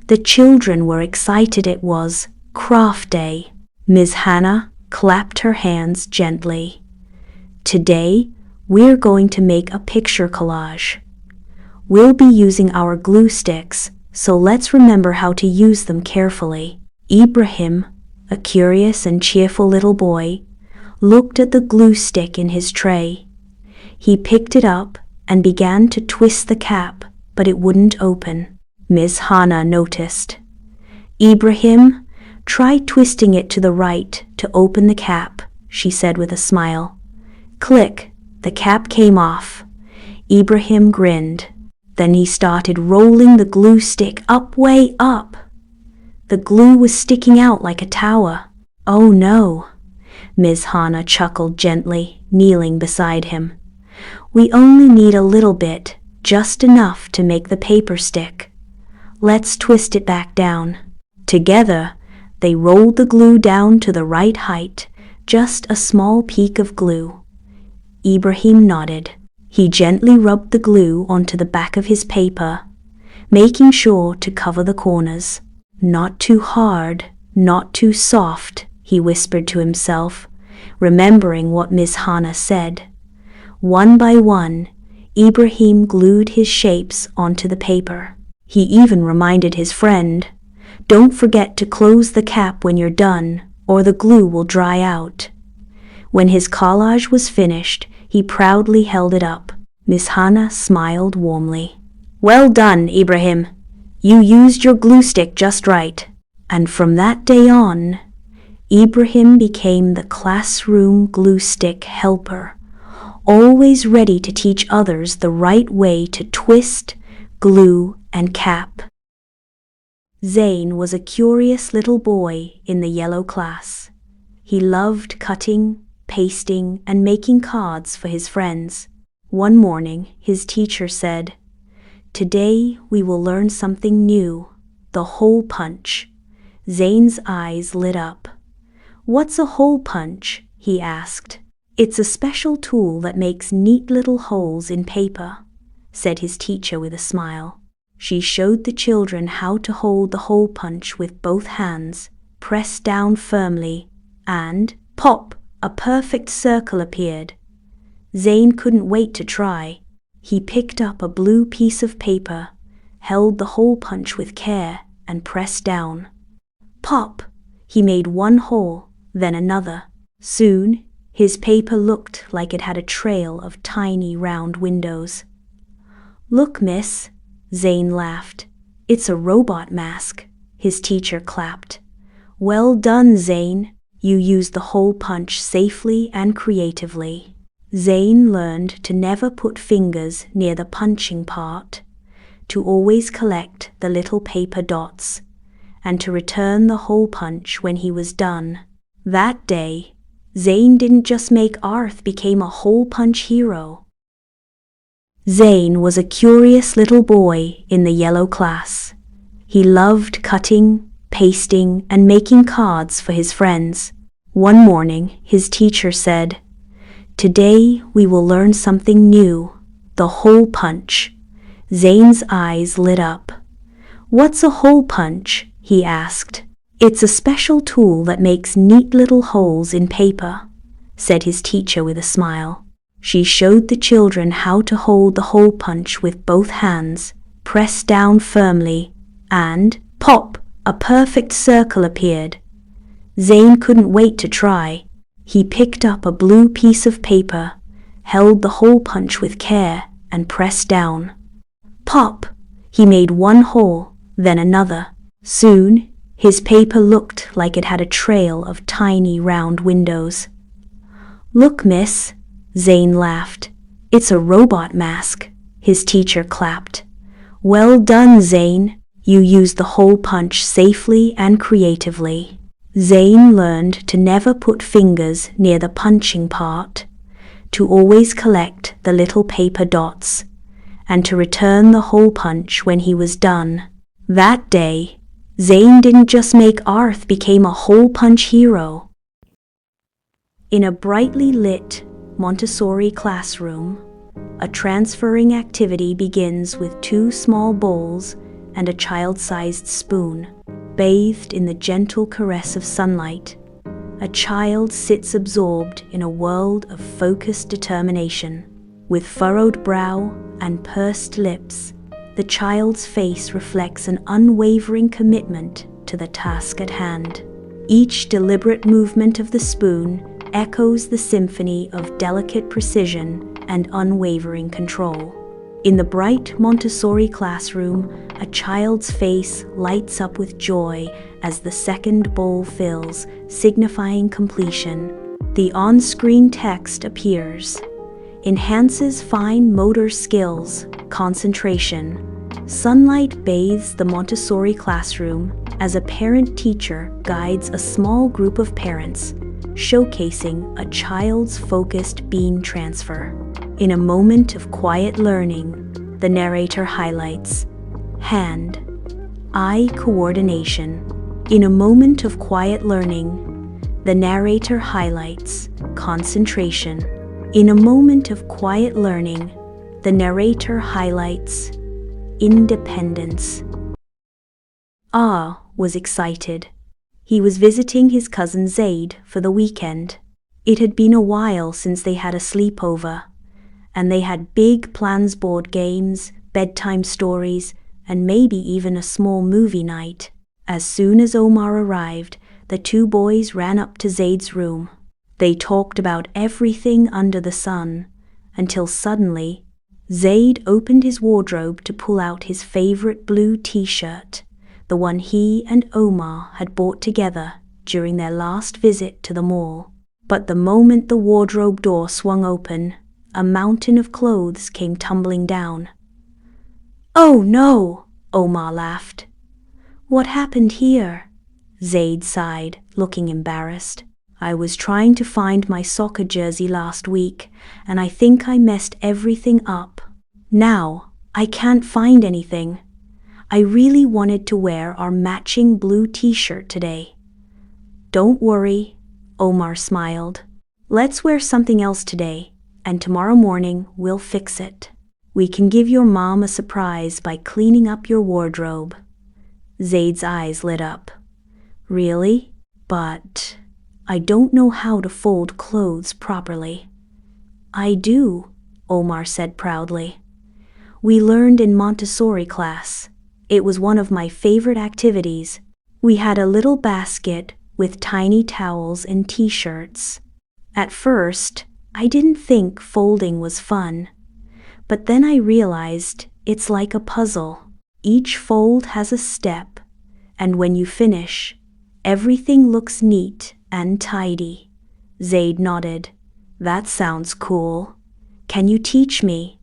The children were excited. It was craft day. Ms. Hannah clapped her hands gently. Today, we're going to make a picture collage. We'll be using our glue sticks, so let's remember how to use them carefully. Ibrahim, a curious and cheerful little boy, looked at the glue stick in his tray. He picked it up and began to twist the cap, but it wouldn't open. Miss Hannah noticed. Ibrahim, try twisting it to the right to open the cap, she said with a smile. Click, the cap came off. Ibrahim grinned. Then he started rolling the glue stick up, way up. The glue was sticking out like a tower. Oh no, Miss Hannah chuckled gently, kneeling beside him. We only need a little bit, just enough to make the paper stick. Let's twist it back down. Together, they rolled the glue down to the right height, just a small peak of glue. Ibrahim nodded. He gently rubbed the glue onto the back of his paper, making sure to cover the corners. Not too hard, not too soft, he whispered to himself, remembering what Miss Hannah said. One by one, Ibrahim glued his shapes onto the paper. He even reminded his friend, "Don't forget to close the cap when you're done, or the glue will dry out." When his collage was finished, he proudly held it up. Miss Hannah smiled warmly. "Well done, Ibrahim. You used your glue stick just right." And from that day on, Ibrahim became the classroom glue stick helper, always ready to teach others the right way to twist, glue, and cap. Zain was a curious little boy in the yellow class. He loved cutting, pasting, and making cards for his friends. One morning, his teacher said, "Today we will learn something new, the hole punch." Zain's eyes lit up. "What's a hole punch?" he asked. "It's a special tool that makes neat little holes in paper," said his teacher with a smile. She showed the children how to hold the hole punch with both hands, press down firmly, and pop! A perfect circle appeared. Zain couldn't wait to try. He picked up a blue piece of paper, held the hole punch with care, and pressed down. Pop! He made one hole, then another. Soon, his paper looked like it had a trail of tiny round windows. "Look, miss," Zain laughed. "It's a robot mask." His teacher clapped. "Well done, Zain. You used the hole punch safely and creatively." Zain learned to never put fingers near the punching part, to always collect the little paper dots, and to return the hole punch when he was done. That day, Zain didn't just make art become a hole punch hero. Zain was a curious little boy in the yellow class. He loved cutting, pasting, and making cards for his friends. One morning, his teacher said, "Today we will learn something new, the hole punch." Zain's eyes lit up. "What's a hole punch?" he asked. "It's a special tool that makes neat little holes in paper," said his teacher with a smile. She showed the children how to hold the hole punch with both hands, press down firmly, and pop! A perfect circle appeared. Zain couldn't wait to try. He picked up a blue piece of paper, held the hole punch with care, and pressed down. Pop! He made one hole, then another. Soon, his paper looked like it had a trail of tiny round windows. "Look, miss," Zain laughed. "It's a robot mask." His teacher clapped. "Well done, Zain. You used the hole punch safely and creatively." Zain learned to never put fingers near the punching part, to always collect the little paper dots, and to return the hole punch when he was done. That day, Zain didn't just make art become a hole punch hero. In a brightly lit Montessori classroom, a transferring activity begins with 2 small bowls and a child-sized spoon. Bathed in the gentle caress of sunlight, a child sits absorbed in a world of focused determination. With furrowed brow and pursed lips, the child's face reflects an unwavering commitment to the task at hand. Each deliberate movement of the spoon echoes the symphony of delicate precision and unwavering control. In the bright Montessori classroom, a child's face lights up with joy as the second bowl fills, signifying completion. The on-screen text appears, enhances fine motor skills, concentration. Sunlight bathes the Montessori classroom as a parent-teacher guides a small group of parents, showcasing a child's focused beam transfer. In a moment of quiet learning, the narrator highlights hand-eye coordination. In a moment of quiet learning, the narrator highlights concentration. In a moment of quiet learning, the narrator highlights independence. Ah was excited. He was visiting his cousin Zaid for the weekend. It had been a while since they had a sleepover, and they had big plans, board games, bedtime stories, and maybe even a small movie night. As soon as Omar arrived, the two boys ran up to Zaid's room. They talked about everything under the sun, until suddenly, Zaid opened his wardrobe to pull out his favorite blue t-shirt, the one he and Omar had bought together during their last visit to the mall. But the moment the wardrobe door swung open, a mountain of clothes came tumbling down. "Oh no!" Omar laughed. "What happened here?" Zaid sighed, looking embarrassed. "I was trying to find my soccer jersey last week, and I think I messed everything up. Now, I can't find anything. I really wanted to wear our matching blue t-shirt today." "Don't worry," Omar smiled. "Let's wear something else today, and tomorrow morning we'll fix it. We can give your mom a surprise by cleaning up your wardrobe." Zaid's eyes lit up. "Really? But I don't know how to fold clothes properly." "I do," Omar said proudly. "We learned in Montessori class. It was one of my favorite activities. We had a little basket with tiny towels and t-shirts. At first, I didn't think folding was fun. But then I realized it's like a puzzle. Each fold has a step, and when you finish, everything looks neat and tidy." Zaid nodded. "That sounds cool. Can you teach me?"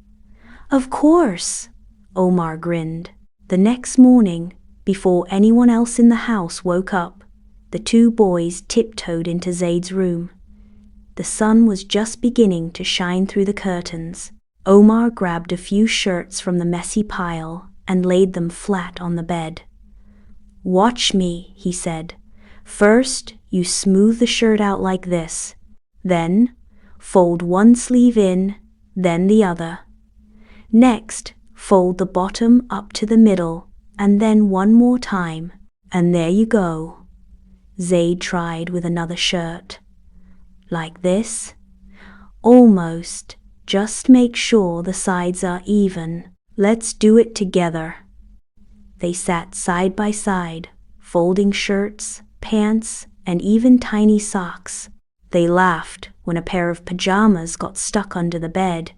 "Of course," Omar grinned. The next morning, before anyone else in the house woke up, the two boys tiptoed into Zaid's room. The sun was just beginning to shine through the curtains. Omar grabbed a few shirts from the messy pile and laid them flat on the bed. "Watch me," he said. "First, you smooth the shirt out like this. Then, fold one sleeve in, then the other. Next, fold the bottom up to the middle, and then one more time. And there you go." Zaid tried with another shirt. "Like this?" "Almost. Just make sure the sides are even. Let's do it together." They sat side by side, folding shirts, pants, and even tiny socks. They laughed when a pair of pajamas got stuck under the bed,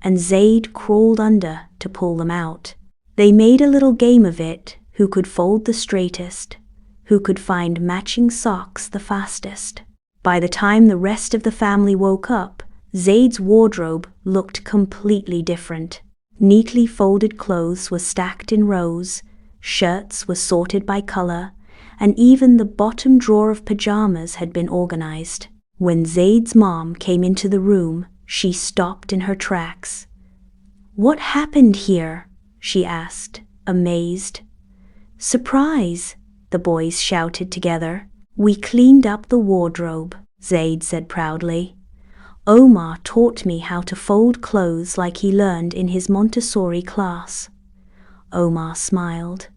and Zaid crawled under to pull them out. They made a little game of it, who could fold the straightest, who could find matching socks the fastest. By the time the rest of the family woke up, Zaid's wardrobe looked completely different. Neatly folded clothes were stacked in rows, shirts were sorted by color, and even the bottom drawer of pajamas had been organized. When Zaid's mom came into the room, she stopped in her tracks. "What happened here?" she asked, amazed. "Surprise!" the boys shouted together. "We cleaned up the wardrobe," Zaid said proudly. "Omar taught me how to fold clothes like he learned in his Montessori class." Omar smiled.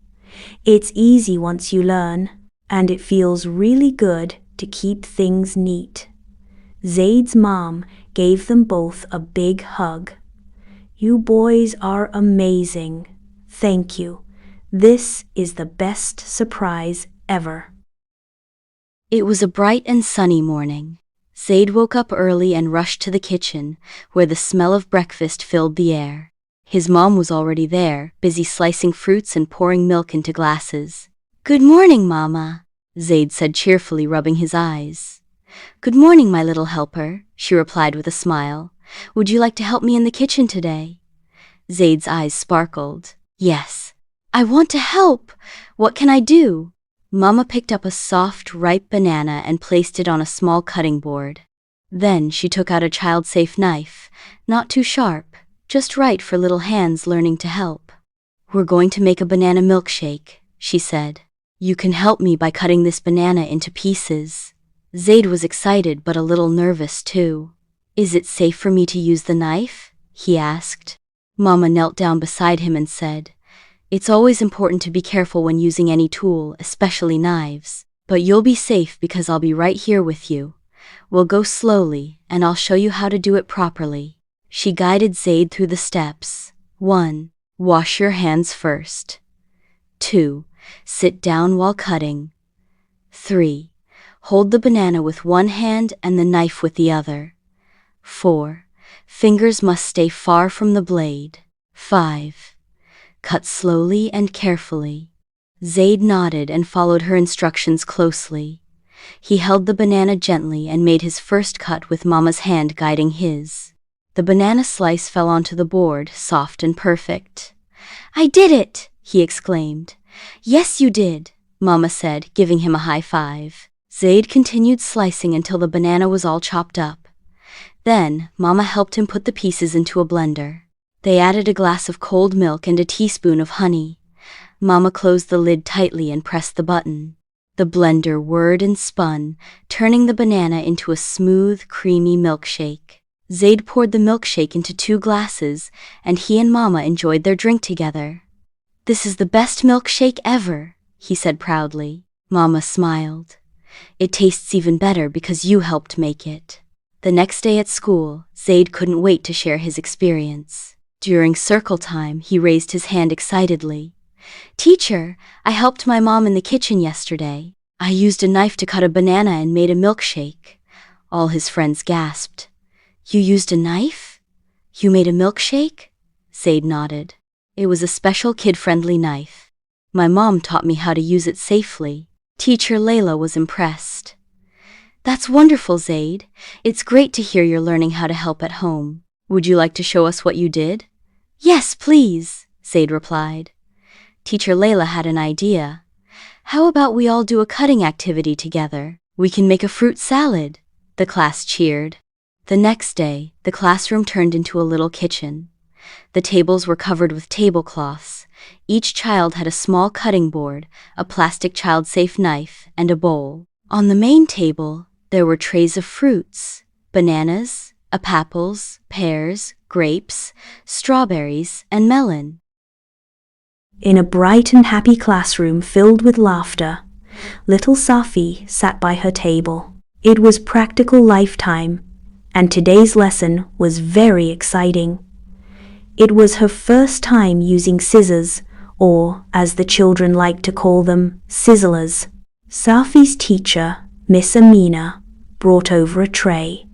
"It's easy once you learn, and it feels really good to keep things neat." Zaid's mom gave them both a big hug. "You boys are amazing. Thank you. This is the best surprise ever." It was a bright and sunny morning. Zaid woke up early and rushed to the kitchen, where the smell of breakfast filled the air. His mom was already there, busy slicing fruits and pouring milk into glasses. "Good morning, Mama," Zaid said cheerfully, rubbing his eyes. "Good morning, my little helper," she replied with a smile. "Would you like to help me in the kitchen today?" Zaid's eyes sparkled. "Yes, I want to help. What can I do?" Mama picked up a soft, ripe banana and placed it on a small cutting board. Then she took out a child-safe knife, not too sharp, just right for little hands learning to help. "We're going to make a banana milkshake," she said. "You can help me by cutting this banana into pieces." Zaid was excited but a little nervous too. "Is it safe for me to use the knife?" he asked. Mama knelt down beside him and said, "It's always important to be careful when using any tool, especially knives. But you'll be safe because I'll be right here with you. We'll go slowly, and I'll show you how to do it properly." She guided Zaid through the steps. 1. Wash your hands first. 2. Sit down while cutting. 3. Hold the banana with one hand and the knife with the other. 4. Fingers must stay far from the blade. 5. Cut slowly and carefully. Zaid nodded and followed her instructions closely. He held the banana gently and made his first cut with Mama's hand guiding his. The banana slice fell onto the board, soft and perfect. "I did it!" he exclaimed. "Yes, you did," Mama said, giving him a high five. Zaid continued slicing until the banana was all chopped up. Then, Mama helped him put the pieces into a blender. They added a glass of cold milk and a teaspoon of honey. Mama closed the lid tightly and pressed the button. The blender whirred and spun, turning the banana into a smooth, creamy milkshake. Zaid poured the milkshake into 2 glasses, and he and Mama enjoyed their drink together. "This is the best milkshake ever," he said proudly. Mama smiled. "It tastes even better because you helped make it." The next day at school, Zaid couldn't wait to share his experience. During circle time, he raised his hand excitedly. "Teacher, I helped my mom in the kitchen yesterday. I used a knife to cut a banana and made a milkshake." All his friends gasped. "You used a knife? You made a milkshake?" Zaid nodded. "It was a special kid-friendly knife. My mom taught me how to use it safely." Teacher Layla was impressed. "That's wonderful, Zaid. It's great to hear you're learning how to help at home. Would you like to show us what you did?" "Yes, please," Zaid replied. Teacher Layla had an idea. "How about we all do a cutting activity together? We can make a fruit salad." The class cheered. The next day, the classroom turned into a little kitchen. The tables were covered with tablecloths. Each child had a small cutting board, a plastic child-safe knife, and a bowl. On the main table, there were trays of fruits: bananas, apples, pears, grapes, strawberries, and melon. In a bright and happy classroom filled with laughter, little Safi sat by her table. It was practical life time, and today's lesson was very exciting. It was her first time using scissors, or, as the children like to call them, sizzlers. Safi's teacher, Miss Amina, brought over a tray.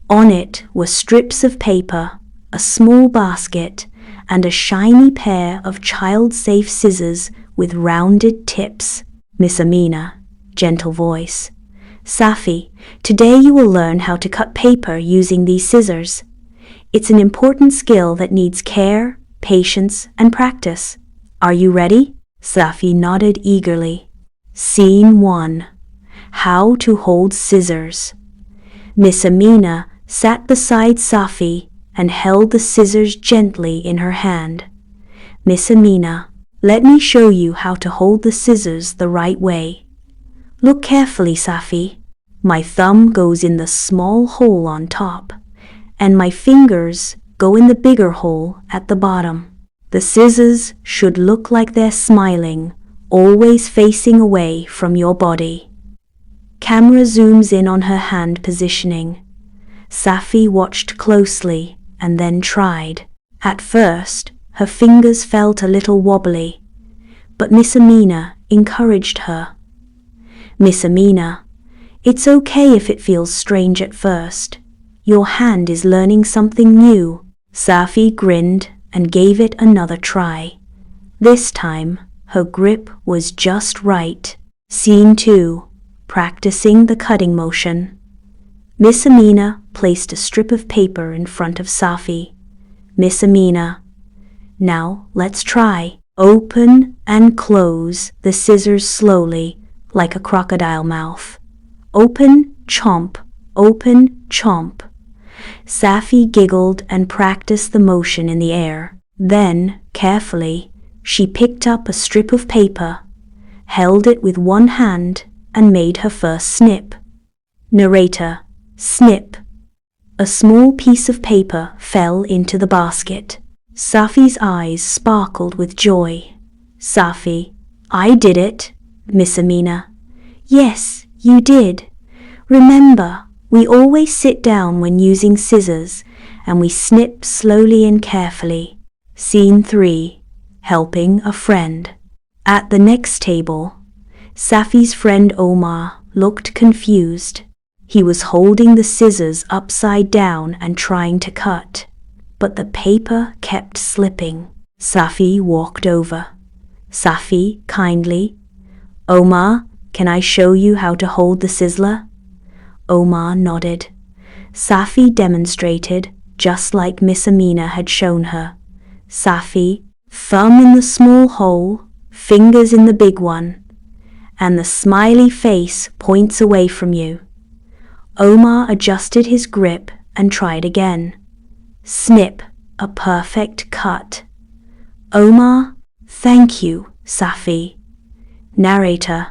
On it were strips of paper, a small basket, and a shiny pair of child-safe scissors with rounded tips. Miss Amina, gentle voice. "Safi, today you will learn how to cut paper using these scissors. It's an important skill that needs care, patience, and practice. Are you ready?" Safi nodded eagerly. Scene 1. How to hold scissors. Miss Amina sat beside Safi and held the scissors gently in her hand. "Miss Amina, let me show you how to hold the scissors the right way. Look carefully, Safi. My thumb goes in the small hole on top, and my fingers go in the bigger hole at the bottom. The scissors should look like they're smiling, always facing away from your body." Camera zooms in on her hand positioning. Safi watched closely and then tried. At first, her fingers felt a little wobbly, but Miss Amina encouraged her. "Miss Amina, it's okay if it feels strange at first. Your hand is learning something new." Safi grinned and gave it another try. This time, her grip was just right. Scene 2. Practicing the cutting motion. Miss Amina placed a strip of paper in front of Safi. Miss Amina, "Now let's try. Open and close the scissors slowly, like a crocodile mouth. Open, chomp, open, chomp." Safi giggled and practiced the motion in the air. Then, carefully, she picked up a strip of paper, held it with one hand, and made her first snip. Narrator, snip. A small piece of paper fell into the basket. Safi's eyes sparkled with joy. "Safi, I did it." Miss Amina, "Yes, you did. Remember, we always sit down when using scissors, and we snip slowly and carefully. Scene 3. Helping a friend. At the next table, Safi's friend Omar looked confused. He was holding the scissors upside down and trying to cut, but the paper kept slipping. Safi walked over. Safi, kindly. Omar, can I show you how to hold the sizzler? Omar nodded. Safi demonstrated, just like Miss Amina had shown her. Safi, thumb in the small hole, fingers in the big one, and the smiley face points away from you. Omar adjusted his grip and tried again. Snip, a perfect cut. Omar, thank you, Safi. Narrator.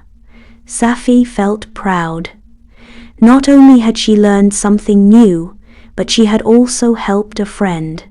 Safi felt proud. Not only had she learned something new, but she had also helped a friend.